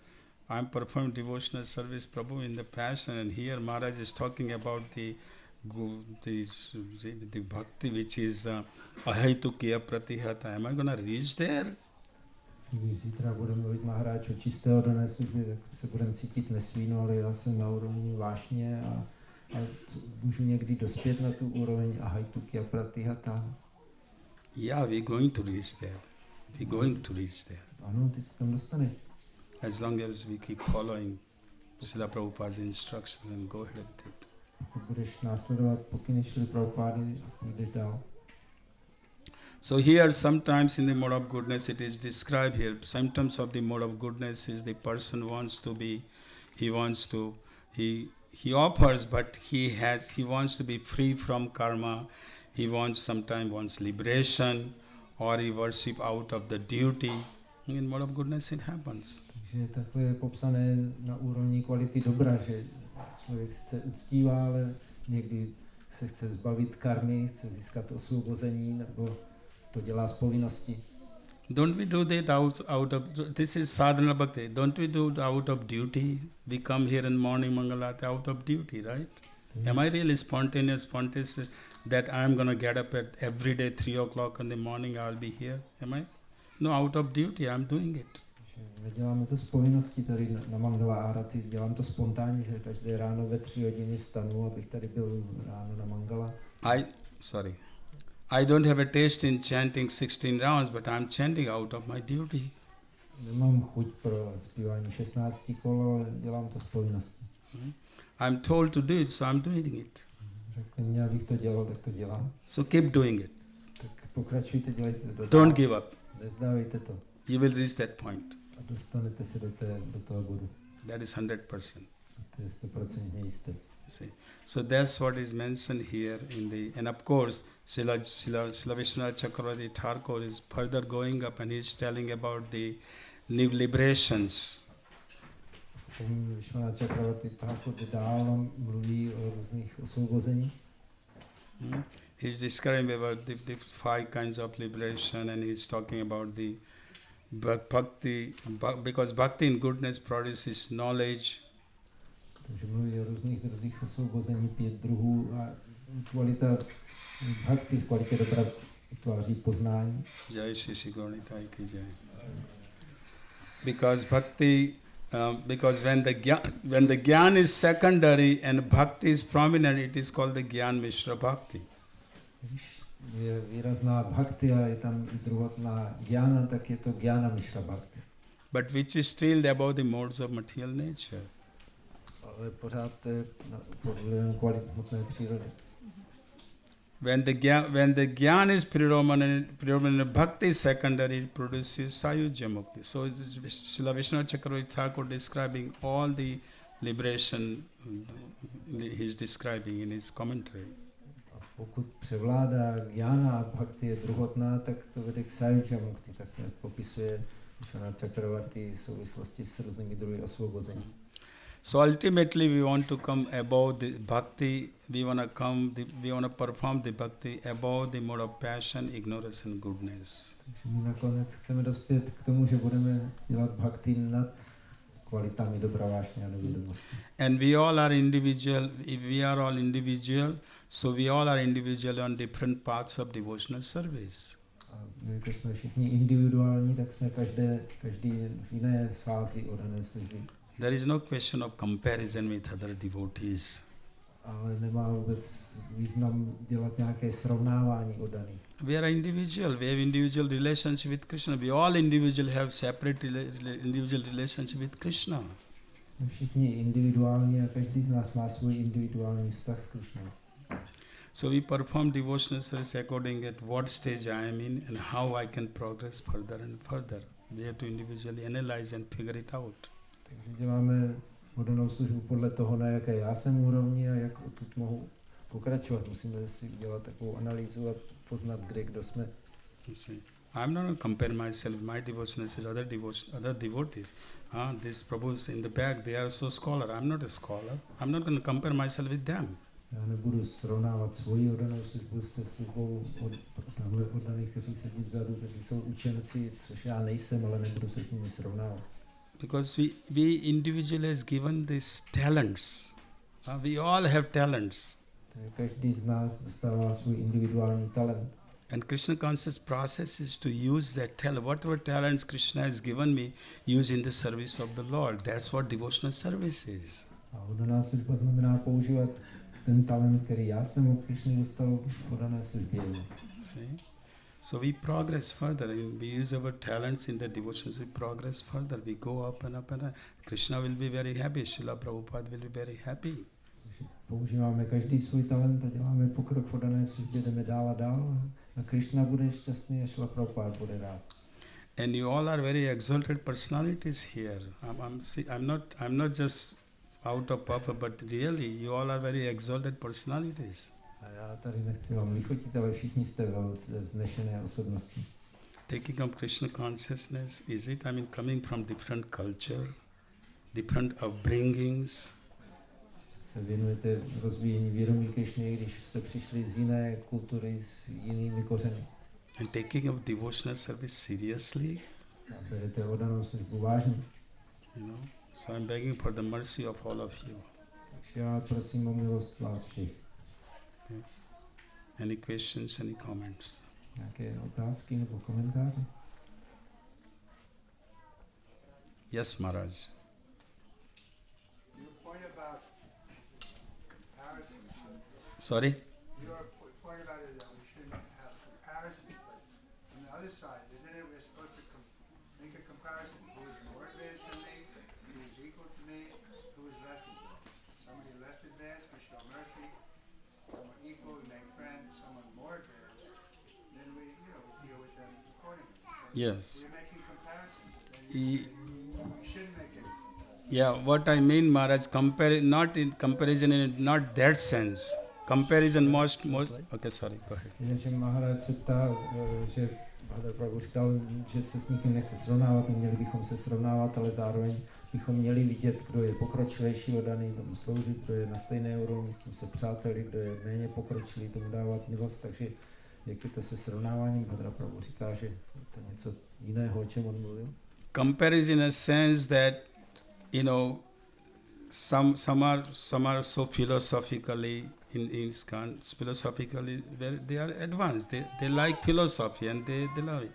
I'm performing devotional service, Prabhu, in the passion, and here Maharaj is talking about the bhakti which is ahaitukya pratihata. Am I going to reach there? Když zítra budeme mluvit Maharáč o čistého dané službě, tak se budeme cítit nesvíno, ale já jsem na úrovni vášně a můžu někdy dospět na tu úroveň ahaitukya pratihata. Yeah, we're going to reach there. We're going to reach there. Ano, ty se tam dostaneš. As long as we keep following Srila Prabhupada's instructions and go ahead with it. Pokud budeš následovat pokyny Šrily Prabhupády a jdeš dál. So here sometimes in the mode of goodness it is described here. Symptoms of the mode of goodness is the person wants to be, he offers, but he wants to be free from karma. He sometimes wants liberation, or he worship out of the duty. In mode of goodness it happens. Takže takhle je popsané na úrovni kvality dobra, že člověk se uctívá, ale někdy se chce zbavit karmy, chce získat osvobození, nebo to dělá z povinnosti. Don't we do that out of, this is sadhana bhakti, don't we do it out of duty? We come here in morning mangalati out of duty, right? Yes. Am I really spontaneous that I am going to get up at every day 3 o'clock in the morning I will be here? Am I? No, out of duty I am doing it. Neděláme to z povinnosti tady na Mangala Arati, dělám to spontánně, že každé ráno ve 3 hodiny vstanu, abych tady byl ráno na Mangala. I don't have a taste in chanting 16 rounds, but I'm chanting out of my duty. Nemám chuť pro zpívání 16 kol, ale dělám to z povinnosti. I'm told to do it, so I'm doing it. Řekli mě, abych to dělal, tak to dělám. So keep doing it. Tak pokračujte, dělejte to. Don't give up. Nezdávejte to. You will reach that point. A dostanete se do toho bodu. That is 100%. To je 100% jisté. See, so that's what is mentioned here and of course, Srila Vishwanath Chakravarti Thakur is further going up and he is telling about the new liberations. Vishwanath Chakravarti Thakur dál mluví o různých osvobozeních. He is describing about the 5 kinds of liberation, and he is talking about the bhakti, because bhakti in goodness produces knowledge. Takže mluví o různých druzích osvobození, 5 druhů a kvalita bhakti v kvalitě dobra tváří poznání. Jai Shri Gauranitai ki jai. Because bhakti, because when the gyan is secondary and bhakti is prominent, it is called the gyan mishra bhakti. Když je výrazná bhakti a je tam i druhotná gyana, tak je to gyana mishra bhakti. But which is still about the modes of material nature. Ale pořád pod vlivem kvalitní přírody. When the gyan is predominant, bhakti is secondary, it produces sayujya mukti. So Srila Vishwanath Chakravarti Thakur describing all the liberation he is describing in his commentary. A pokud převládá gyana a bhakti je druhotná, tak to vede k sayujya mukti, tak jak popisuje Vishwanath Chakravarti v souvislosti s různými druhy osvobození. So ultimately we want to come above the bhakti, we want to perform the bhakti above the mode of passion, ignorance and goodness. Takže my nakonec chceme dospět k tomu, že budeme dělat bhakti nad kvalitami dobra, vášně a nevědomosti. And we all are individual, if we are all individual, so we all are individual on different paths of devotional service. A když jsme všichni individuální, tak jsme každý v jiné fázi oddané služby. There is no question of comparison with other devotees. Ale nemá vůbec význam dělat nějaké srovnávání oddaných. We are individual. We have individual relationship with Krishna. We all individual have separate individual relationship with Krishna. Jsme všichni individuální a každý z nás má svůj individuální vztah s Krishnou. So we perform devotional service according at what stage I am in and how I can progress further and further. We have to individually analyze and figure it out. Takže děláme oddanou službu podle toho, na jaké já jsem úrovni a jak odtud mohu pokračovat. Musíme si udělat takovou analýzu a poznat, kde kdo jsme. I'm not going to compare myself, my devotionals with other devotees. These prabhus in the back, they are so scholar. I'm not a scholar. I'm not going to compare myself with them. Já nebudu srovnávat svoji oddanou službu se službou oddaných, kteří sedí vzadu, kteří jsou učenci, což já nejsem, ale nebudu se s nimi srovnávat. because we individually is given these talents. We all have talents. Každý z nás dostává svůj individuální talent. And Krishna conscious process is to use that talent. Whatever talents Krishna has given me, use in the service of the Lord. That's what devotional service is. A oddaná služba znamená používat ten talent, který já jsem od Krishny dostal v oddané službě. See? So we progress further. We use our talents in the devotions. We progress further. We go up and up and up. Krishna will be very happy. Srila Prabhupada will be very happy. Používáme každý svůj talent a děláme pokrok v oddané službě, jdeme dál a dál. A Krishna bude šťastný a Srila Prabhupada bude rád. And you all are very exalted personalities here. I'm not just out of purpose, but really you all are very exalted personalities. A já tady nechci vám lichotit, ale všichni jste velice vznešené osobnosti. Taking up Krishna consciousness, is it? I mean, coming from different culture, different upbringings. Se věnujete rozvíjení vědomí Krishny, když jste přišli z jiné kultury, s jinými kořeny. And taking up devotional service seriously. A berete oddanou službu vážně. You know, so I'm begging for the mercy of all of you. Takže já prosím o milost vás všech. Okay. Any questions, any comments? Nějaké otázky nebo komentáře? Yes, Maharaj. Your point about comparison. Sorry? Your point about it that we shouldn't have comparison, but on the other side, isn't it we're supposed to make a comparison? Who is more advanced than me? Who is equal to me? Who is less advanced? Somebody less advanced, we show mercy. Someone equal, we make friends. Someone more advanced, then we, deal with them accordingly. So Yes. we're making comparisons. E- We shouldn't make any. Yeah, what I mean, Maharaj, not in comparison in not that sense. Comparison most. Okay, sorry, go ahead. Jenže Maharaj se ptá, že Bhadra Prabhu říkal, že se s nikým nechce srovnávat, neměli bychom se srovnávat, ale zároveň bychom měli vidět, kdo je pokročilejší, oddaný tomu sloužit, kdo je na stejné úrovni, s tím se přáteli, kdo je méně pokročilý, tomu dávat milost, takže jak je to se srovnáváním, Bhadra Prabhu říká, že je to něco jiného, o čem on mluvil. Comparison in a sense that, some are so philosophically in ISKCON, philosophically they are advanced. They like philosophy and they love it.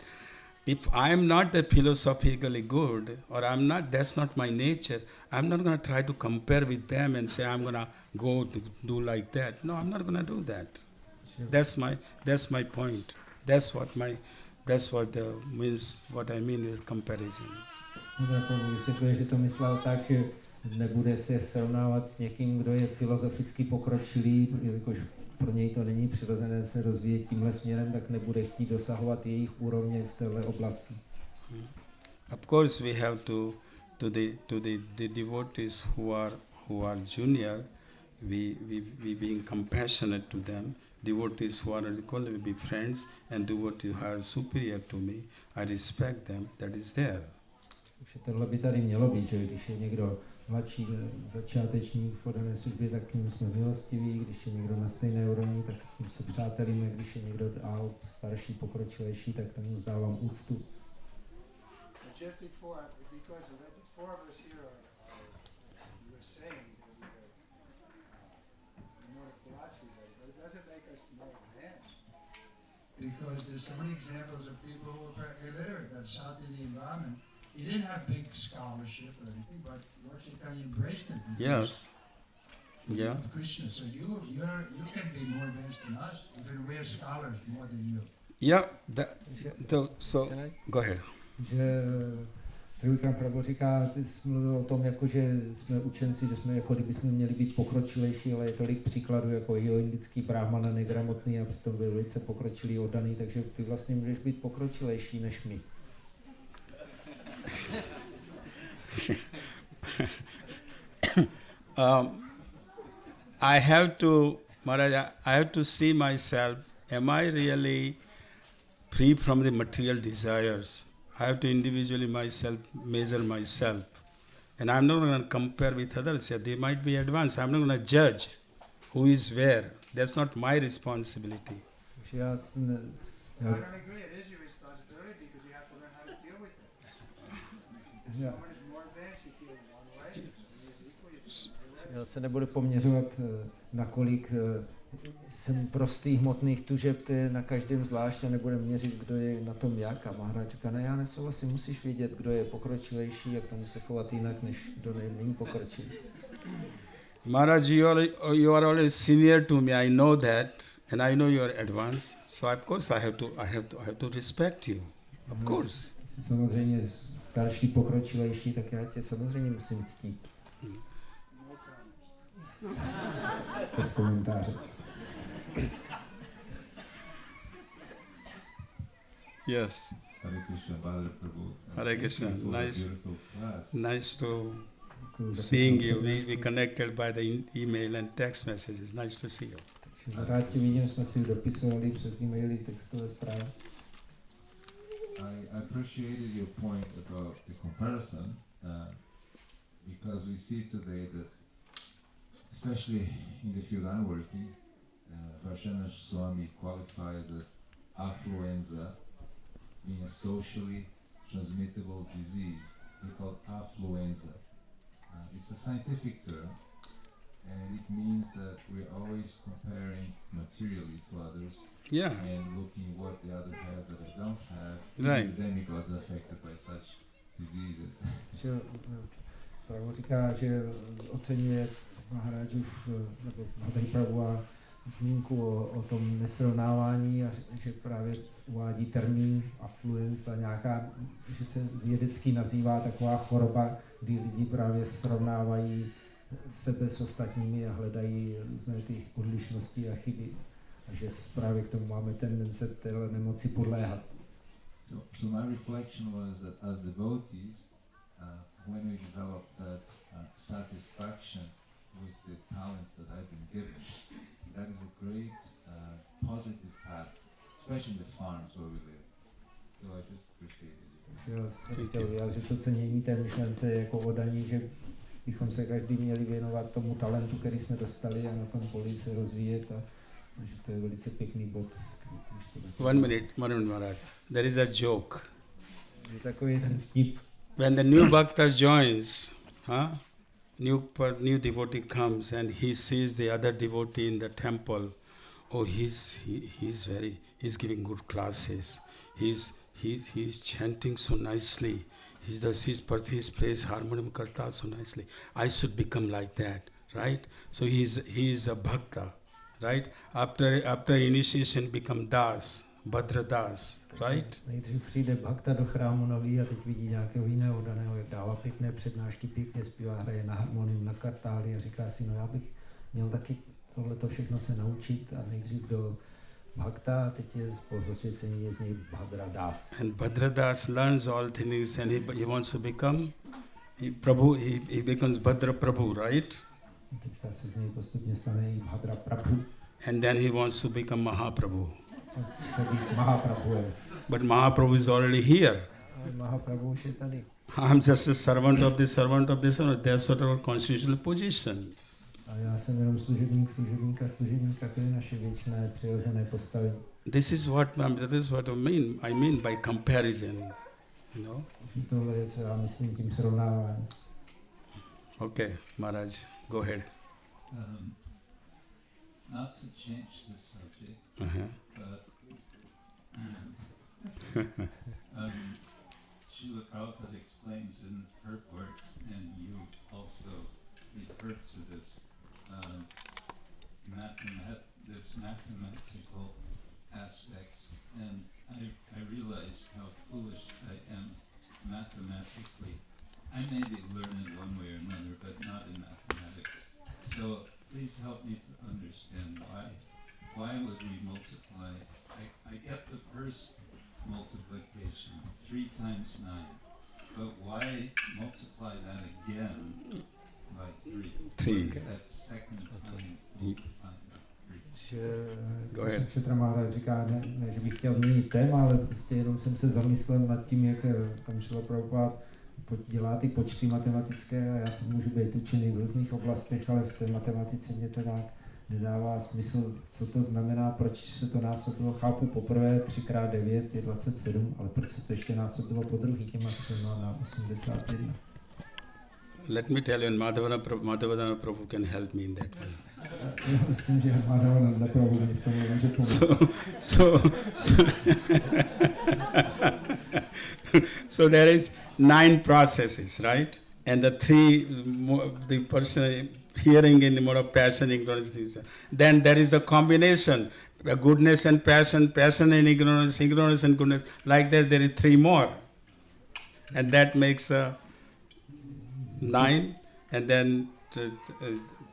If I am not that philosophically good, or that's not my nature, I'm not going to try to compare with them and say I'm going to go to do like that. No, I'm not going to do that. Sure. That's my point. That's what I mean with comparison. Bhadra Prabhu vysvětluje, že to myslel tak, že nebude se srovnávat s někým, kdo je filozoficky pokročilý, jelikož pro něj to není přirozené se rozvíjet tímhle směrem, tak nebude chtít dosahovat jejich úrovně v této oblasti. Of course, we have to the devotees who are junior, we being compassionate to them. Devotees who are equal, we be friends, and devotees who are superior to me, I respect them. That is there. Takže tohle by tady mělo být, že když je někdo mladší začátečník v oddané službě, tak k němu jsme milostiví, když je někdo na stejné úrovni, tak s tím se přátelíme, když je někdo dál starší, pokročilejší, tak tomu vzdávám úctu. But just before, because of that, the four of us here you were saying that we are more philosophy based, but it doesn't make us more advanced. Because there's so many examples of people who were illiterate, that South Indian Brahmin. He didn't have big scholarship or anything, but Lord Chaitanya embraced it. Yes. Yeah. Krishna, so you can be more advanced than us, even we are scholars more than you. Yeah. So go ahead. Že Trivikram Prabhu říká, ty jsi mluvil o tom, jako, že jsme učenci, že jsme jako kdyby jsme měli být pokročilejší, ale je tolik příkladů, jako indický brahmana negramotný a přitom byl velice pokročilý, oddaný, takže ty vlastně můžeš být pokročilejší než my. I have to see myself, am I really free from the material desires? I have to individually measure myself. And I'm not going to compare with others. They might be advanced. I'm not going to judge who is where. That's not my responsibility. I don't agree. It is your responsibility because you have to learn how to deal with it. If someone is more advanced Já se nebudu poměřovat, nakolik jsem prostých hmotných tužeb, to je na každém zvlášť a nebudeme měřit, kdo je na tom jak. A Maharaj říká, ne, já nesouhlasím, musíš vědět, kdo je pokročilejší a k tomu se chovat jinak, než kdo není pokročilý. Maharaj, you are already senior to me. I know that, and I know you are advanced. So of course I have to respect you. Of course. Jsi samozřejmě starší, pokročilejší, tak já tě samozřejmě musím ctít. Bez komentáře. Yes. Hare Krishna, Bhadra, prabhu. Hare Krishna. Nice to Děkuji za seeing you. přednášku. We connected by the email and text messages. Nice to see you. Takže rád tě vidím, jsme si dopisovali přes e-maily, textové zprávy. I appreciated your point about the comparison because we see today that, especially in the field I'm working, Varshnava Swami qualifies as affluenza, being a socially transmittable disease. We call it affluenza. It's a scientific term, and it means that we're always comparing materially to others. Yeah. And looking what the other has that I don't have. Right. The demigods are affected by such diseases. Že Prabhu říká, že oceňuje Maharajův nebo Bhadra Prabhu a zmínku o tom nesrovnávání a že právě uvádí termín affluence a nějaká, že se vědecky nazývá taková choroba, kdy lidi právě srovnávají sebe s ostatními a hledají různé ty odlišnosti a chyby. A že právě k tomu máme tendence téhle nemoci podléhat. So my reflection was that as devotees, when we develop that satisfaction with the talents that I've been given, that is a great positive path, especially in the farms where we live. So I just appreciated it. Já jsem chtěl vyjádřit to cenění té myšlence jako odaní, že bychom se každý měli věnovat tomu talentu, který jsme dostali a na tom poli se rozvíjet a že to je velice pěkný bod. One minute, Maharaj. There is a joke. Je takový jeden vtip. When the new bhakta joins, new devotee comes and he sees the other devotee in the temple. Oh, he's giving good classes. He's chanting so nicely. He's plays harmonium karta so nicely. I should become like that, right? So he's a bhakta, right? After initiation become das, Bhadra das, right? Nejdřív přijde bhakta do chrámu nový a teď vidí nějakého jiného daného, jak dává pěkné přednášky, pěkně zpívá, hraje na harmonium, na kartály a říká si, no já bych měl taky tohleto všechno se naučit a nejdřív do bhakta a teď je po zasvěcení je z něj Bhadra das. And Bhadra das learns all things and he wants to become Prabhu, he becomes Bhadra Prabhu, right? Teďka se z něj postupně stane i Bhadra Prabhu. And then he wants to become Mahaprabhu. Mahaprabhu. But Mahaprabhu is already here. Mahaprabhu už je tady. I'm just a servant of this. That's sort of a constitutional position. A já jsem jenom služebníka, to je naše věčné přirozené postavení. That is what I mean by comparison, you know. Tohle je, co já myslím tím srovnáváním. Okay, Maharaj, go ahead. Not to change the subject, but Srila Prabhupada explains in her works, and you also refer to this mathematical aspect, and I realize how foolish I am mathematically. I may be learned one way or another, but not in mathematics. So please help me to understand why would we multiply? I get the first multiplication, 3 times 9, but why multiply that again by 3? That second time multiplying by 3. Go ahead. Maharaj říká, ne, že bych chtěl měnit téma, ale prostě jenom jsem se zamyslel nad tím, jak tam Srila Prabhupada dělá ty počty matematické a já si můžu být učený v různých oblastech, ale v té matematice mě to nějak nedává smysl, co to znamená, proč se to násobilo. Chápu poprvé 3x9 je 27, ale proč se to ještě násobilo po druhý těma 3 na 81? Let me tell you, and Madhavana Prabhu can help me in that one. Myslím, že Madhavananda Prabhu mi v tom může pomoct. So there is 9 processes, right? And the person hearing in the mode of passion, ignorance, then there is a combination, goodness and passion, passion and ignorance, ignorance and goodness. Like that, there is 3 more, and that makes 9, and then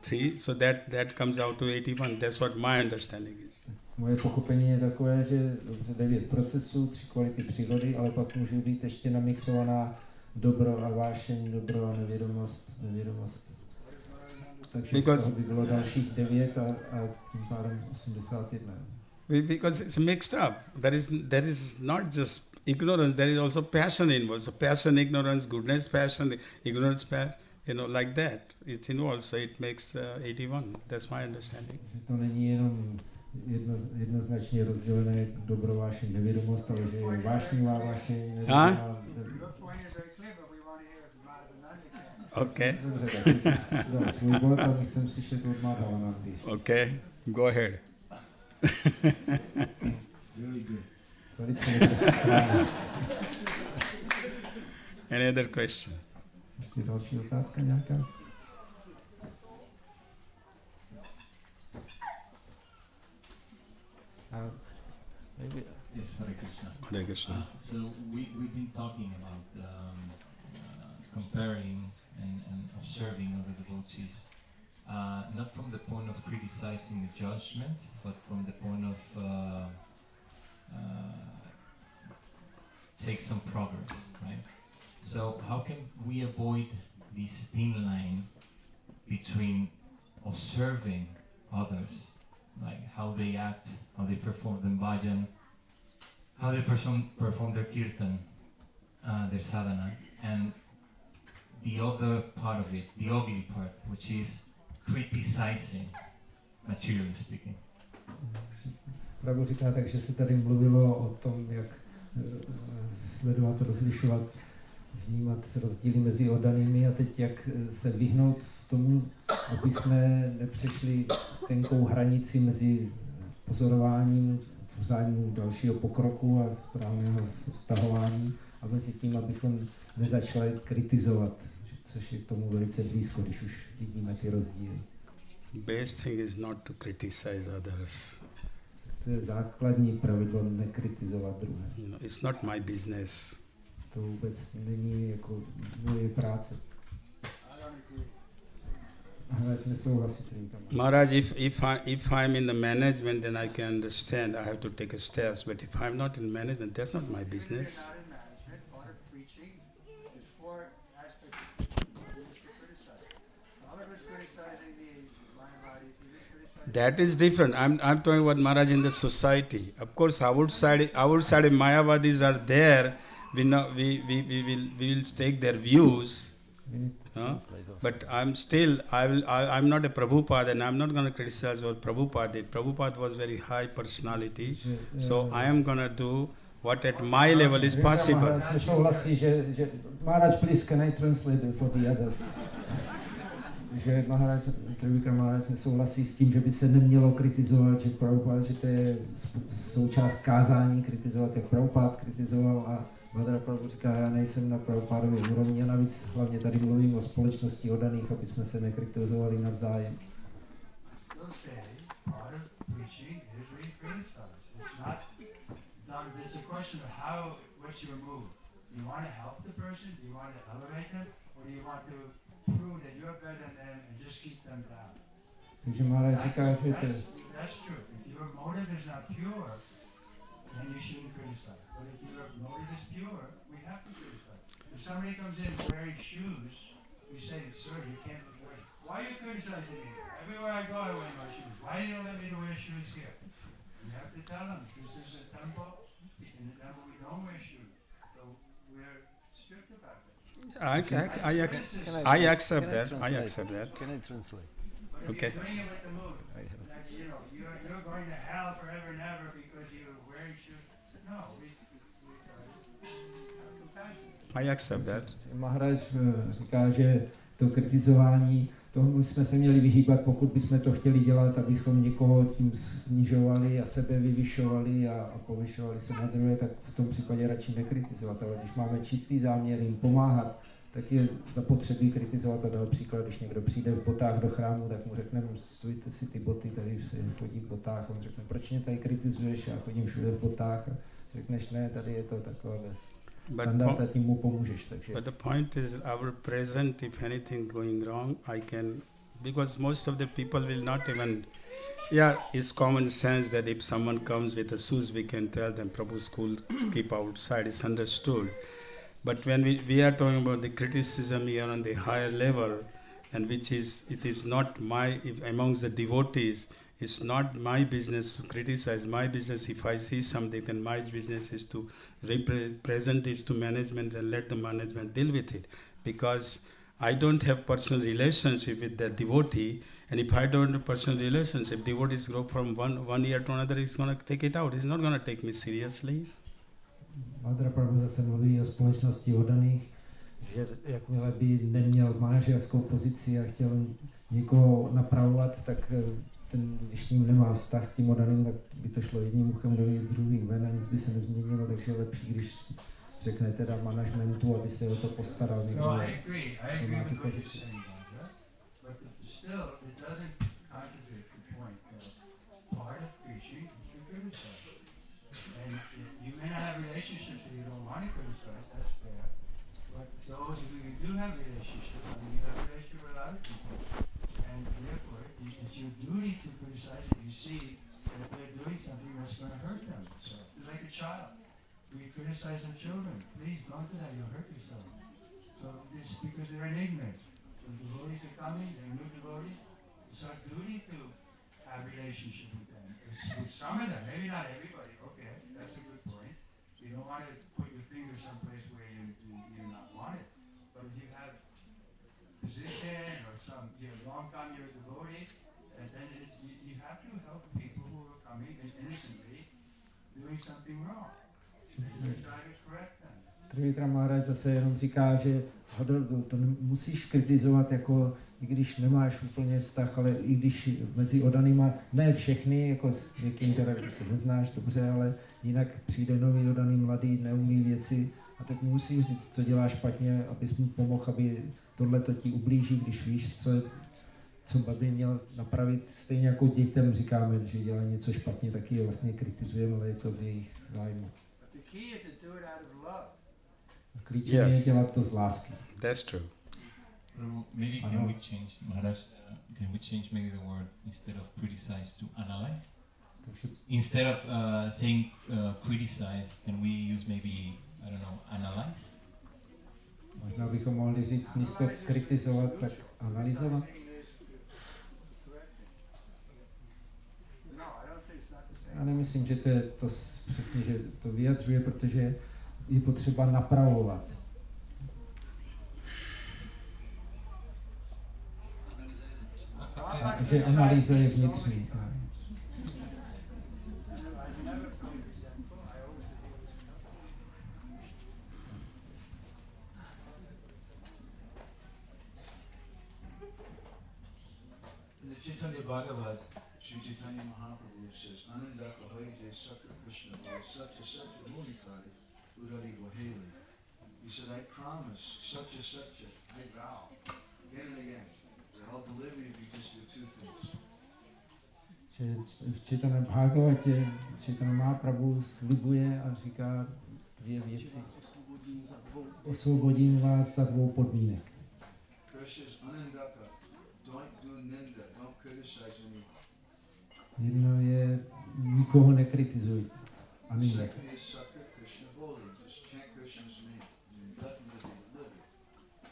3. So that comes out to 81. That's what my understanding is. Moje pochopení je takové, že dobře 9 procesů, 3 kvality přírody, ale pak může být ještě namixovaná dobro a vášeň, dobro a nevědomost. Takže z toho by bylo dalších 9 a tím pádem 81. Because it's mixed up. There is not just ignorance, there is also passion involved. So passion, ignorance, goodness, passion, ignorance, passion, like that. It's involved, so it makes 81. That's my understanding. To není jenom jednoznačně rozdělené dobro, vášeň, nevědomost, ale že je vášnivá vášeň, nevědomá. Okay. Okay, go ahead. Really good. Any other question? Další otázka nějaká? Maybe. Yes, Hare Krishna. Hare Krishna. So we've been talking about comparing and observing other devotees, not from the point of criticizing the judgment, but from the point of take some progress, right? So how can we avoid this thin line between observing others, like how they act, how they perform the bhajan, how they perform their kirtan, their sadhana, and the other part of it, the ugly part, which is criticizing, materially speaking. Prabhu říká tak, že se tady mluvilo o tom, jak sledovat, rozlišovat, vnímat rozdíly mezi oddanými a teď jak se vyhnout v tomu, aby jsme nepřešli tenkou hranici mezi pozorováním v zájmu dalšího pokroku a správného vztahování a mezi tím, abychom nezačali kritizovat, což je k tomu velice blízko, když už vidíme ty rozdíly. Best thing is not to criticize others. To je základní pravidlo nekritizovat druhé. It's not my business. To vůbec není jako moje práce. Maharaj, if I'm in the management, then I can understand. I have to take a steps. But if I'm not in management, that's not my business. That is different. I'm talking about Maharaj in the society. Of course, outside Mayavadis are there. We will take their views. But I'm not a Prabhupada, and I'm not going to criticize what Prabhupada did. Prabhupada was very high personality, so I am going to do what at my level is possible. Maharaj, please can I translate it for the others? Že Maharaj nesouhlasí s tím, že by se nemělo kritizovat, že Prabhupada, že to je součást kázání, kritizovat, jak Prabhupada kritizoval a Bhadra Prabhu říká, já nejsem na Prabhupádově úrovni a navíc hlavně tady mluvím o společnosti oddaných, aby jsme se nekritizovali navzájem. Takže Maharaj říká, že to je... Then you shouldn't criticize. But if your motive is pure, we have to criticize. If somebody comes in wearing shoes, you say, sir, you can't wear. Why are you criticizing me? Everywhere I go, I wear my shoes. Why do you let me to wear shoes here? You have to tell them, this is a temple. In the temple, we don't wear shoes. So we're strict about that. I accept that. I accept that. Can I translate? But if Okay. you're doing it with the mood, like, you're going to hell forever and ever because you're wearing shoes. No, we have compassion. I accept that. Maharaj říká, že to kritizování, tomu jsme se měli vyhýbat, pokud bychom to chtěli dělat, abychom někoho tím snižovali a sebe vyvyšovali a povyšovali se na druhé, tak v tom případě radši nekritizovat. Ale když máme čistý záměr jim pomáhat, tak je zapotřebí kritizovat. A dal příklad, když někdo přijde v botách do chrámu, tak mu řekneme, sujte si ty boty, tady se chodí v botách. On řekne, proč mě tady kritizuješ, já chodím všude v botách. A řekneš, ne, tady je to taková standard a tím mu pomůžeš. Takže. But the point is our present, if anything going wrong, I can, because most of the people will not even, yeah, it's common sense that if someone comes with the shoes, we can tell them, Prabhu school, keep outside, it's understood. But when we are talking about the criticism here on the higher level, and which is, it is not my, if amongst the devotees, it's not my business to criticize. My business, if I see something, then my business is to present it to management and let the management deal with it. Because I don't have personal relationship with the devotee, and if I don't have personal relationship, devotees grow from one year to another, he's going to take it out. He's not going to take me seriously. Bhadra prabhu zase mluví o společnosti oddaných, že jakmile by neměl manažerskou pozici a chtěl někoho napravovat, tak ten, když s ním nemá vztah s tím oddaným, tak by to šlo jedním uchem do druhým ven a nic by se nezměnilo, takže je lepší, když řekne teda managementu, aby se o to postaral. No, I agree with what you're saying, Bhadra, but still it doesn't contradict the point that part of preaching is to criticize. And you may not have relationships that you don't want to criticize, that's fair, but those of you who do have relationships, I mean, you have a relationship with a lot of people, and therefore it's your duty to criticize if you see that they're doing something that's going to hurt them. So it's like a child. We criticize our children. Please don't do that, you'll hurt yourself. So it's because they're in ignorance. So devotees are coming, they're new devotees. It's our duty to have relationship with them. With some of them, maybe not everybody. Okay, that's a good point. You don't want to put your finger someplace where you're not wanted. But if you have position or some, long time you're a devotee, and then you have to help people who are coming innocently doing something wrong. And try to correct them. Trivikram Maharaj zase jenom říká, že to musíš kritizovat, jako i když nemáš úplně vztah, ale i když mezi oddanýma, ne všechny, jako s někým teda, když se neznáš dobře, ale jinak přijde nový oddaný mladý, neumí věci a tak musíš říct, co děláš špatně, abys mu pomohl, aby tohle to ti ublíží, když víš, co by měl napravit. Stejně jako dětem říkáme, že dělá něco špatně, taky je vlastně kritizujeme, ale je to v jejich zájmu. Klíčem je dělat to z lásky. That's true. Maybe can we change, Maharaj, can we change maybe the word instead of criticize to analyze? Instead of saying criticize, can we use maybe, I don't know, analyze? Možná bychom mohli říct místo kritizovat, tak analyzovat. Já nemyslím, že to je to přesně, že to vyjadřuje, protože je potřeba napravovat. Že analýza je vnitřní. Chaitanya Bhagavat, Sri Chaitanya Mahaprabhu says, Anandaka Hoyje Sakra Krishna such a Monikari Udari Vaheli. He said, I promise such a, I vow, again and again, that I'll deliver you if you just do two things. V Chaitanya Bhagavatě Chaitanya Mahaprabhu slibuje a říká dvě věci. Osvobodím vás za dvou podmínek. Jedno je, nikoho nekritizuj. Aninda.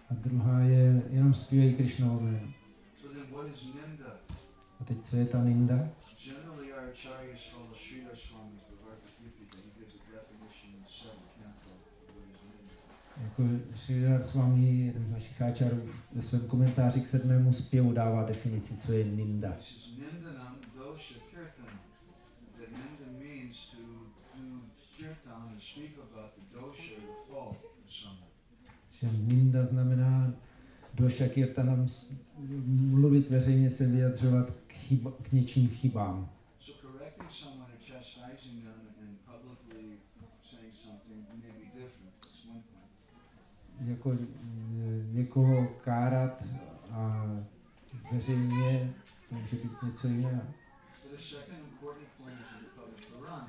A druhá je, jenom zpívají Krishnovo jméno. A teď co je ta ninda? Jako Sridhar Swami, jeden z našich áčarů, ve svém komentáři k 7. zpěvu dává definici, co je ninda. Že ninda znamená do Šakirtanam mluvit veřejně, se vyjadřovat k něčím chybám. So correcting someone or chastising them and publicly saying something may be different. That's one point. Jako někoho kárat a veřejně, to může být něco jiného. But the second important point is in the public Quran,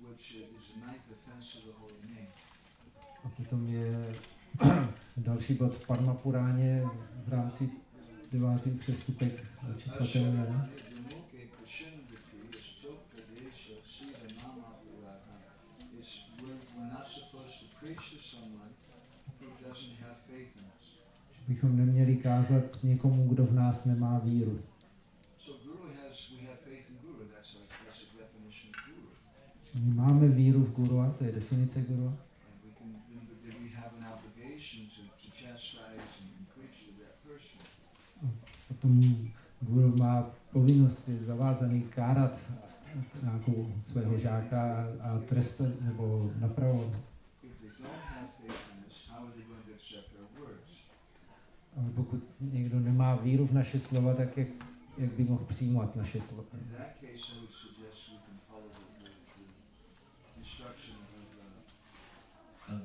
which is the ninth offense of the holy name. A potom je další bod v Padma Puráně v rámci 9. přestupek vůči svatému jménu. Bychom neměli kázat někomu, kdo v nás nemá víru. My máme víru v Guru, a to je definice Guru. Potom Guru má povinnost, je zavázaný kárat nějakou svého žáka a trestat nebo napravovat. Ale pokud někdo nemá víru v naše slova, tak jak by mohl přijímat naše slova?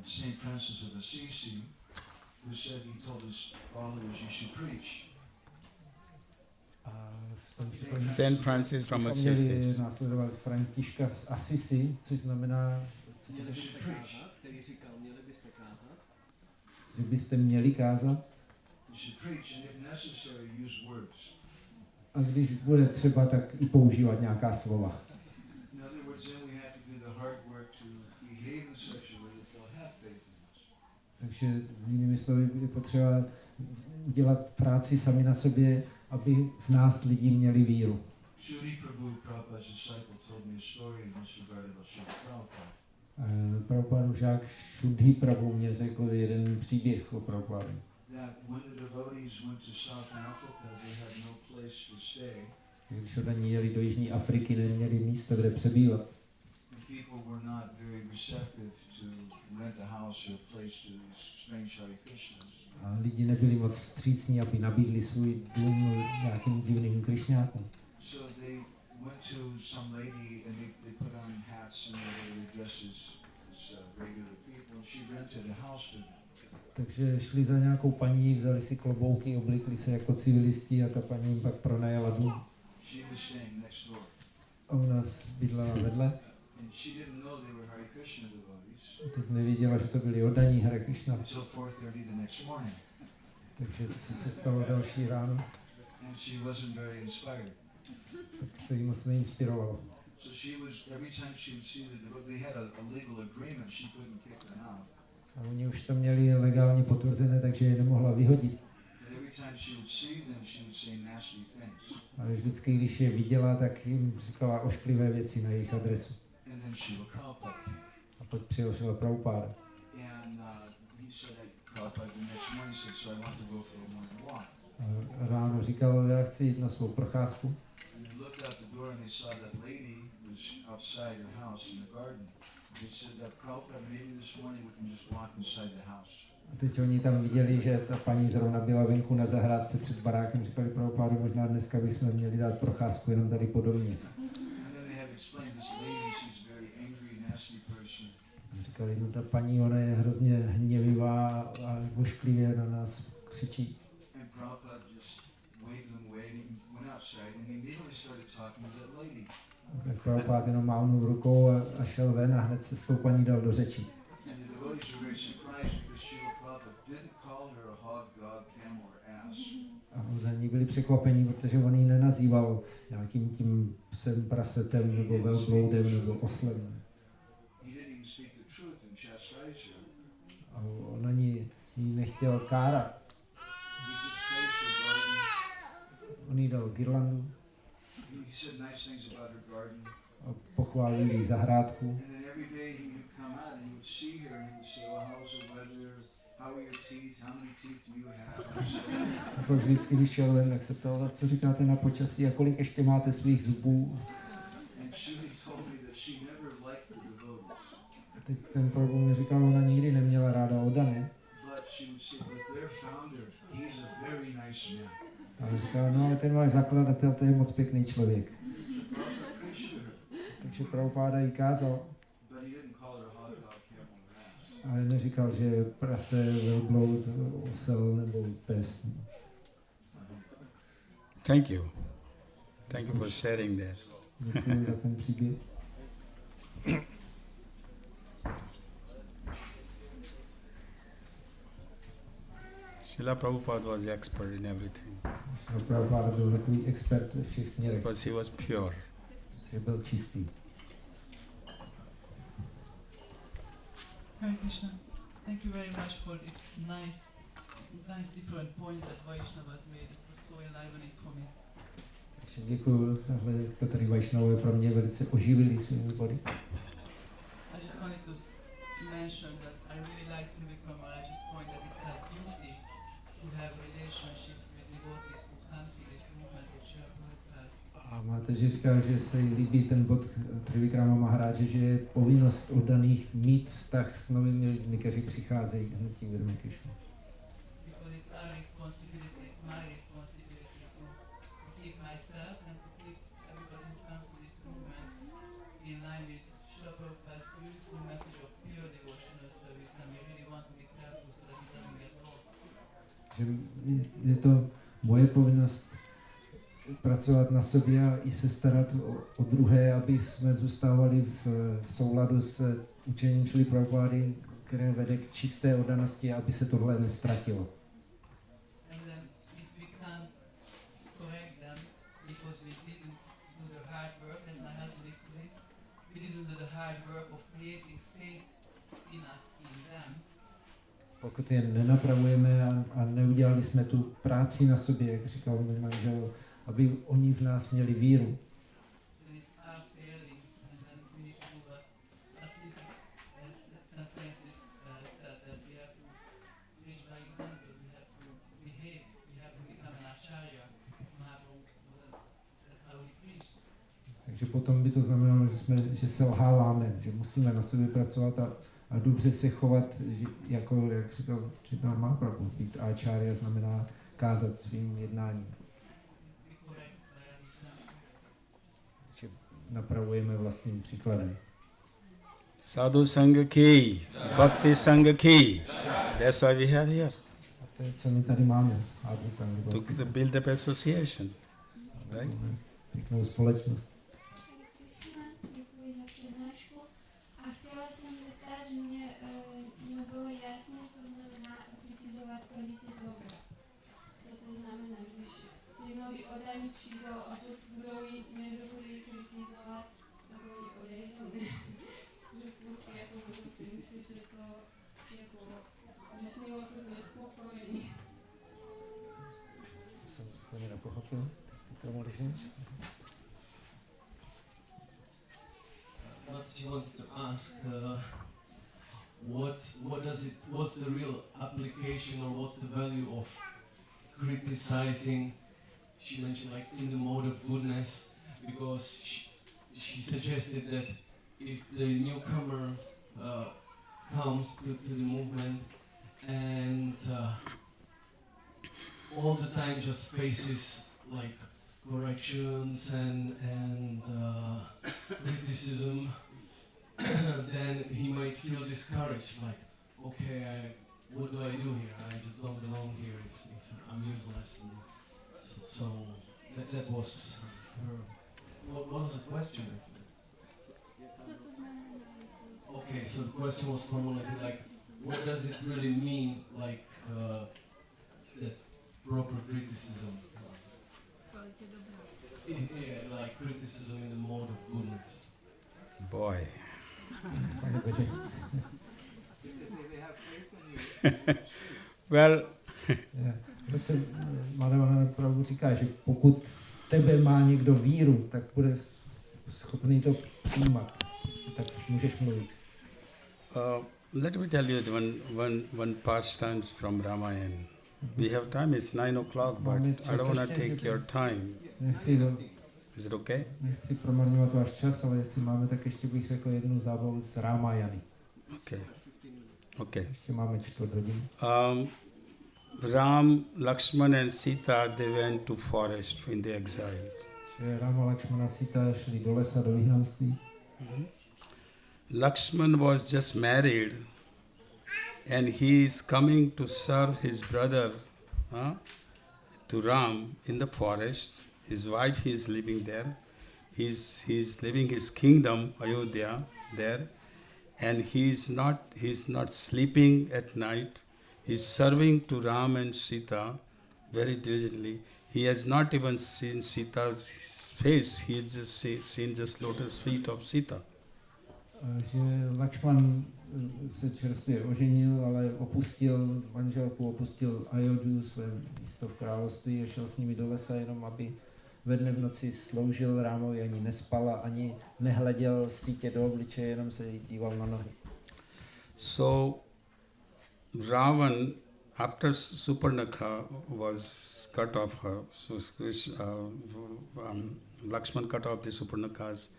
St. Francis of Assisi, who said he told his followers you should preach. Saint Francis from Assisi. Následovat Františka z Assisi, což znamená, Měli byste kázat, který říkal, měli byste kázat. Kdybyste měli kázat. A když bude třeba, tak i používat nějaká slova. Takže jinými slovy je potřeba dělat práci sami na sobě, aby v nás lidi měli víru. Prabhupada žák Šudhi Prabhu mě řekl jeden příběh o Prabhupada. Když oddaní jeli do Jižní Afriky, neměli místo, kde přebývat. A lidi nebyli moc vstřícní, aby nabídli svůj dům nějakým divným krišňákům. Went to some lady and they put on hats and they dresses as regular people and she rented a house to them. Takže šli za nějakou paní, vzali si klobouky, oblíkli se jako civilisti a ta paní jim pak pronajala dům. She was staying next door. A u nás bydlela vedle. And she didn't know they were Hare Krishna devotees. Teď nevěděla, že to byli oddaní Hare Krishna. Until 4:30 the next morning. Takže se stalo další ráno. And she wasn't very inspired. Tak to jí moc neinspirovalo. So she was, every time she would see the, they had a legal agreement, she couldn't kick them out. A oni už to měli legálně potvrzené, takže je nemohla vyhodit. And every time she would see them, she would say nasty things. Ale vždycky, když je viděla, tak jim říkala ošklivé věci na jejich adresu. And then Srila Prabhupada came. A pak přišel Prabhupada. And he said that Prabhupada the next morning said, so I want to go for a morning walk. A ráno říkal, já chci jít na svou procházku. And they looked out the door and they saw that lady was outside her house in the garden. They said that Prabhupada, maybe this morning we can just walk inside the house. A teď oni tam viděli, že ta paní zrovna byla venku na zahrádce před barákem. Říkali Prabhupada, možná dneska bychom měli dát procházku jenom tady po domě. Říkali, no ta paní, ona je hrozně hněvivá a vošklivě na nás křičí. Tak Prabhupada jenom mávnul rukou a šel ven a hned se s tou paní dal do řeči. A oni byli překvapení, protože on ji nenazýval nějakým tím psem, prasetem, nebo velbloudem, nebo oslem. A on ani ji nechtěl kárat. On jí dal girlandu. A pochválil jí zahrádku. A pak vždycky, když šel ven, tak se ptal, co říkáte na počasí a kolik ještě máte svých zubů. A teď ten prabhu mi říkal, ona nikdy neměla ráda oddané. she would say, but their founder, he's a very nice man. A on říkal, no ale ten váš zakladatel, to je moc pěkný člověk. Takže Prabhupáda jí kázal, ale neříkal, že je prase, velbloud, osel nebo pes. Thank you. Thank you for sharing that. Děkuji za ten příběh. Srila Prabhupada was expert in everything. Prabhupada byl takový expert ve všech směrech. Because he was pure. Že byl čistý. Hare Krishna, thank you very much for this nice different points that Vaishnavas made. It was so enlivening for me. Takže děkuji, to tady Vaishnavové pro mě velice oživili svými body. I just wanted to mention that I really like Trivikram Maharaj's point that it's a duty to have relationships with devotees who can't be this movement of Srila Prabhupada. A máte, že říká, že se jí líbí ten bod Trivikrama Maharáže, že je povinnost oddaných mít vztah s novými lidmi, kteří přicházejí k hnutí Vědomí Krišny. Because it's our responsibility, it's my responsibility to keep myself and to keep everybody who comes to this movement in line with Srila Prabhupada's beautiful message of pure devotional service, and we really want to be careful so that it doesn't get lost. Že je to moje povinnost pracovat na sobě a i se starat o druhé, aby jsme zůstávali v souladu s učením Šrily Prabhupády, které vede k čisté oddanosti, aby se tohle nestratilo. And then if we can't correct them because we didn't do the hard work, as my husband is today, we didn't do the hard work of creating faith in us, in them. Pokud je nenapravujeme a neudělali jsme tu práci na sobě, jak říkal můj manžel, aby oni v nás měli víru. Takže potom by to znamenalo, že selháváme, že musíme na sobě pracovat a dobře se chovat, jako, jak říkal Mahaprabhu, být acharya znamená kázat svým jednáním. Takže napravujeme vlastním příkladem. Sadhu Sangha ki, Bhakti Sangha ki. That's why we have here. A to je, co my tady máme, Sadhu Sangha. To build up association, right? Pěknou společnost. Děkuji za přednášku. A chtěla jsem zeptat, že mě nebylo jasné, co znamená kritizovat velice dobro. Co to znamená, když ti noví oddaní přijdou a budou jí, nebudou jí kritizovat, nebo oni odejdou, ne? Že kluky jako budu si myslet, že to jako, že s ním to nespokojení. Jsem úplně nepochopil, ty to rozumíš? What you wanted to ask, what's the real application or what's the value of criticizing? She mentioned like in the mode of goodness, because she suggested that if the newcomer comes to the movement and all the time just faces like corrections and criticism, then he might feel discouraged, like, okay, what do I do here? I just don't belong here, I'm useless. And so that was her, what was the question? Okay, so the question was formulated like, what does it really mean, like, that proper criticism? Like criticism in the mode of goodness. Boy. Well, zase Madhavana Prabhu říká, že pokud v tebe má někdo víru, tak bude schopný to přijímat. Tak můžeš mluvit. Let me tell you one pastimes from Ramayana. We have time, it's 9 o'clock, but I don't want to take your time. Is it okay? Nechci promarňovat váš čas, ale jestli máme, tak ještě bych řekl jednu zábavu z Ramayany. Okay. Okay. Ještě máme 4 hodin. Ram, Lakshman and Sita, they went to forest in the exile. Že Rama, Lakšmana, Sita šli do lesa, do vyhnanství. Lakshman was just married and he is coming to serve his brother to Ram in the forest. His wife is living there. He's living his kingdom, Ayodhya, there. And he's not sleeping at night. He's serving to Ram and Sita very diligently. He has not even seen Sita's face. He has just seen just lotus feet of Sita. Že Lakšman se čerstvě oženil, ale opustil manželku, opustil Ajodu, své místo v království a šel s nimi do lesa jenom, aby ve dne v noci sloužil Rámovi, ani nespal a ani nehleděl Sítě do obličeje, jenom se díval na nohy. So Ravan, after Suparnakha was cut off her, so Lakshman cut off the Suparnakha's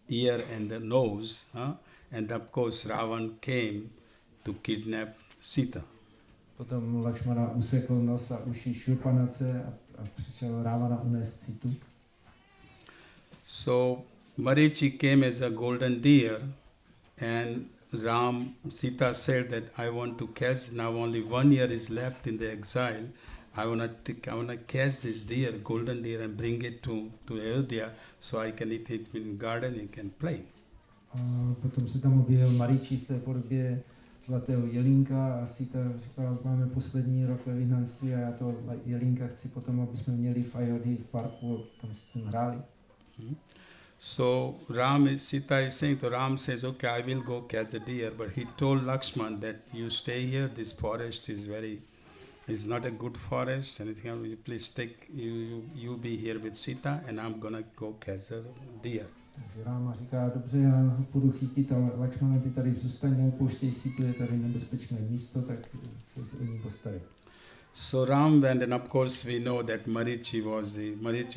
ear and the nose, and of course Ravan came to kidnap Sita. Potom Lakšmana usekl nos a uši Šurpanace a přišel Rávana unést Situ. So Marichi came as a golden deer, and Sita said that I want to catch, now only 1 year is left in the exile. I want to catch this deer, golden deer, and bring it to Ayodhya so I can eat it in garden and can play. A potom se tam objevil Mariči v té podobě zlatého jelínka a Sita říkala, máme poslední rok ve vyhnanství a já to jelínka chci potom, aby jsme měli v Ayodhji v parku, tam se s tím hráli. So Sita is saying, so Ram says, okay, I will go catch the deer, but he told Lakshman that you stay here, this forest is not a good forest, anything else, please take, you be here with Sita and I'm gonna go catch the deer. Takže Ráma říká, dobře, já půjdu chytit, ale Lakšmana, ty tady zůstaň, neopouštěj Situ, je tady nebezpečné místo, tak se o ní postarej. So Ram went, and of course we know that Marichi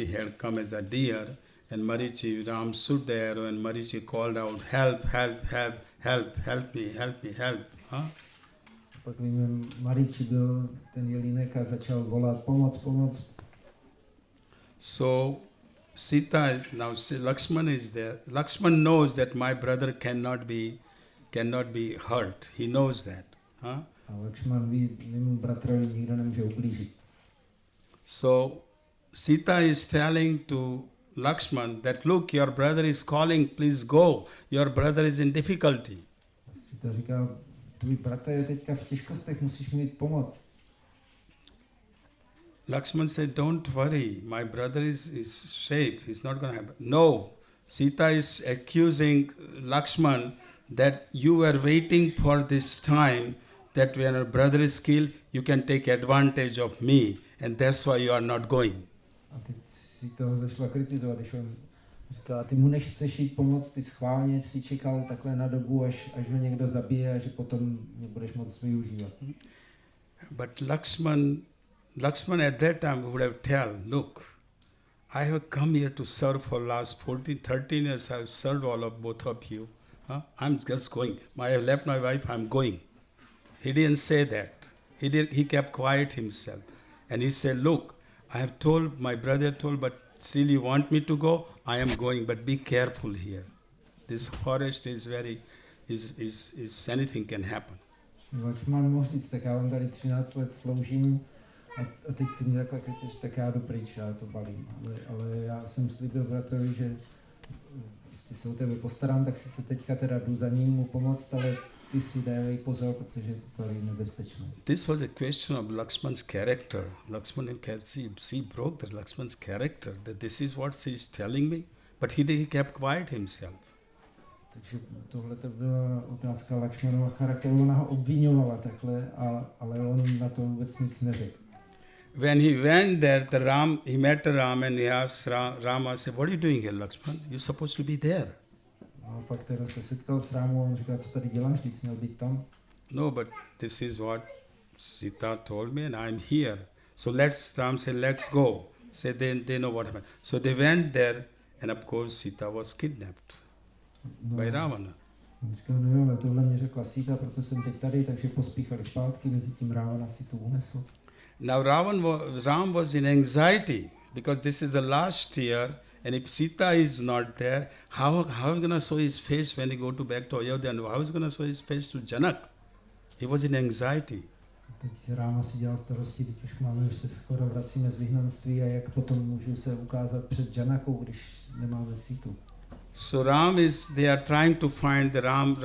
had come as a deer, and Ram stood there and Marichi called out, help, help, help, help, help me, help me, help. Pak víme, Mariči byl ten jelínek a začal volat, pomoc, pomoc. So Lakshman is there. Lakshman knows that my brother cannot be hurt. He knows that. A Lakšman ví, mému bratrovi nikdo nemůže ublížit. So Sita is telling to Lakshman that look, your brother is calling, please go. Your brother is in difficulty. A Sita říká, tvůj bratr je teďka v těžkostech, musíš mu jít pomoct. Lakshman said, don't worry, my brother is safe, he's not going to happen. No, Sita is accusing Lakshman that you were waiting for this time, that when your brother is killed, you can take advantage of me, and that's why you are not going. A teď si toho zašla kritizovat, když on říkala, ty mu nechceš jít pomoct, ty schválně si čekal takhle na dobu, až ho někdo zabije a že potom nebudeš moc využívat. But Lakshman at that time would have told, look, I have come here to serve for last 13 years, I have served all of both of you. I'm just going. I have left my wife, I'm going. He didn't say that. He kept quiet himself. And he said, look, I have told, my brother told, but still you want me to go? I am going, but be careful here. This forest is anything can happen. Lakšman mohl říct, tak já vám tady 13 let sloužím a teď ty mě takhle kričíš, tak já jdu pryč, já to balím. Ale já jsem slíbil bratrovi, že prostě se o tebe postarám, tak sice teďka teda jdu za ním mu pomoct, ale ty si dávej pozor, protože je to tady nebezpečné. This was a question of Lakshman's character. Lakshman broke the Lakshman's character, that this is what he is telling me, but he kept quiet himself. Takže tohle to byla otázka Lakšmanova charakteru, ona ho obvinovala takhle, ale on na to vůbec nic neřekl. When he went there, he met Ram and he asked Rama, said, what are you doing here, Lakshman? You're supposed to be there. A pak teda se setkal s Rámou a on říkal, co tady děláš, teď jsi měl být tam. No, but this is what Sita told me and I'm here. So Ram said, let's go. So they know what happened. So they went there and of course Sita was kidnapped by Ravana. On říkal, no jo, ale tohle mě řekla Sita, proto jsem teď tady, takže pospíchali zpátky, mezi tím Ravana si tu unesl. Now Ram was in anxiety because this is the last year, and if Sita is not there, how he going to show his face when he go to back to Ayodhya, and how is going to show his face to Janak? He was in anxiety. Teď Ráma si dělal starosti, teď už máme, už se skoro vracíme z vyhnanství a jak potom můžu se ukázat před Janakou, když nemáme Situ. So they are trying to find the Ram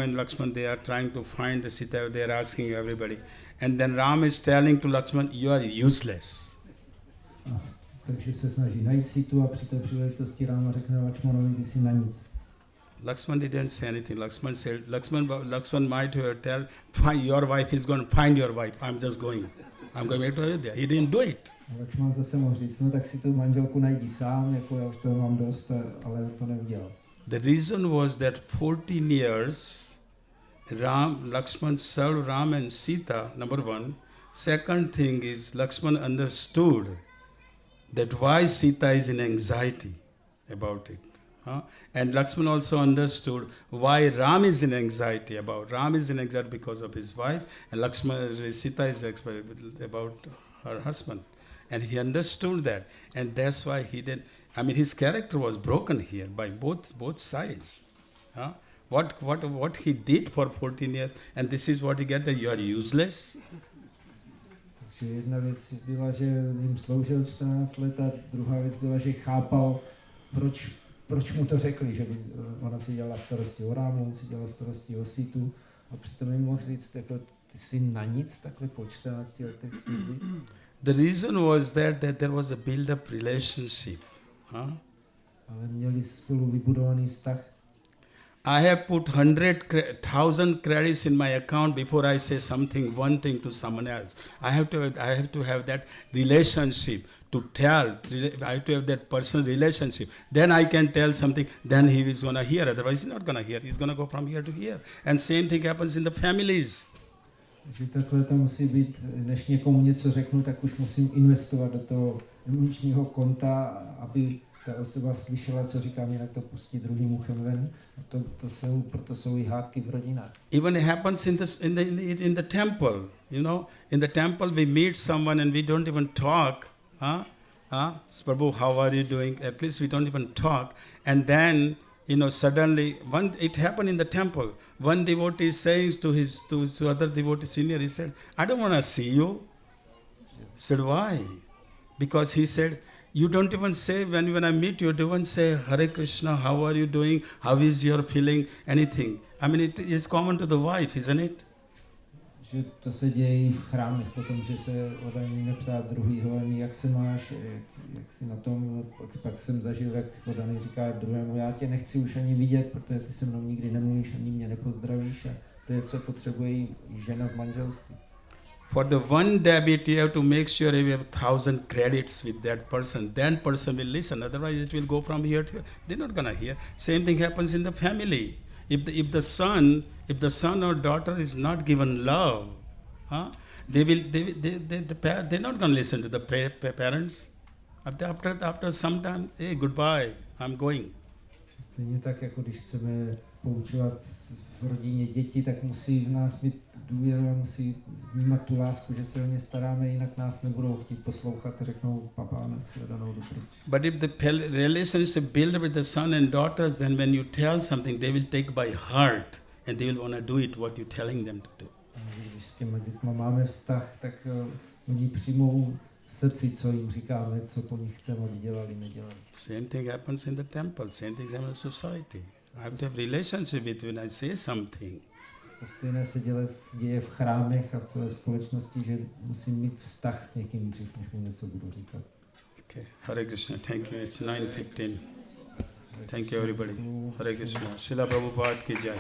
and Lakshman, they are trying to find the Sita, they are asking everybody. And then Ram is telling to Lakshman, you are useless. Takže se snaží najít Situ a při té příležitosti Ráma řekne Lakshmanovi, ty jsi na nic. Lakshman didn't say anything. Lakshman said, Lakshman might tell, your wife is going to find your wife. I'm just going. I'm going back to Ayodhya. He didn't do it. Lakshman zase mohl říct, no tak si tu manželku najdi sám, jako já už toho mám dost, ale to neudělal. The reason was that 14 years Lakshman served Ram and Sita, number one. Second thing is Lakshman understood that why Sita is in anxiety about it. And Lakshman also understood why Ram is in anxiety about. Ram is in anxiety because of his wife, and Sita is about her husband. And he understood that, and that's why he did. I mean, his character was broken here by both sides. What he did for 14 years, and this is what he get, that you are useless. Takže jedna věc byla, že jim sloužil 14 let, a druhá věc byla, že chápal, proč mu to řekli, že ona si dělala starosti o Rámu, on si dělal starosti o Situ, a přitom jim mohl říct, jako, ty jsi na nic takhle po 14 letech služby. The reason was that there was a build-up relationship. Ale měli spolu vybudovaný vztah. I have put 100,000 credits in my account before I say one thing to someone else. I have to have that relationship to tell. I have to have that personal relationship. Then I can tell something. Then he is gonna hear. Otherwise, he's not gonna hear. He's gonna go from here to here. And same thing happens in the families. Takže takhle to musí být, než někomu něco řeknu, tak už musím investovat do toho emočního konta, aby ta osoba slyšela, co říkám, jinak to pustí druhým uchem ven. A proto jsou i hádky v rodinách. Even it happens in the temple. You know, in the temple we meet someone and we don't even talk. Prabhu, how are you doing? At least we don't even talk. And then, suddenly, it happened in the temple. One devotee saying to his other devotee senior, he said, I don't want to see you. He said, why? Because he said, you don't even say, when I meet you, don't even say, Hare Krishna, how are you doing? How is your feeling? Anything. I mean, it is common to the wife, isn't it? Že to se děje i v chrámech, potom, že se ode mě neptá druhýho, jak se máš, jak si na tom, pak jsem zažil, jak Odaný říká druhému, já tě nechci už ani vidět, protože ty se mnou nikdy nemluvíš, ani mě nepozdravíš, a to je, co potřebuje i žena v manželství. For the one debit, you have to make sure you have 1,000 credits with that person. Then person will listen. Otherwise, it will go from here to here. They're not gonna hear. Same thing happens in the family. If the son or daughter is not given love, they're not gonna listen to the parents. After some time, hey, goodbye, I'm going. Stejně tak, jako když chceme poučovat v rodině děti, tak musí v nás mít důvěru, musí vnímat tu lásku, že se o ně staráme, jinak nás nebudou chtít poslouchat a řeknou, papa, nashledanou do pryč. But if the relationship built with the son and daughters, then when you tell something, they will take by heart and they will want to do it what you're telling them to do. Když s těma dětma máme vztah, tak oni přijmou v srdci, co jim říkáme, co po nich chceme, aby dělali, nedělali. Same thing happens in the temple, same thing happens in society. I have to have relationship with when I say something. To stejné se děje v chrámech a v celé společnosti, že musím mít vztah s někým dřív, než mu něco budu říkat. Okay, Hare Krishna, thank you. It's 9:15. Thank you everybody. Hare Krishna. Srila Prabhupada ki jai.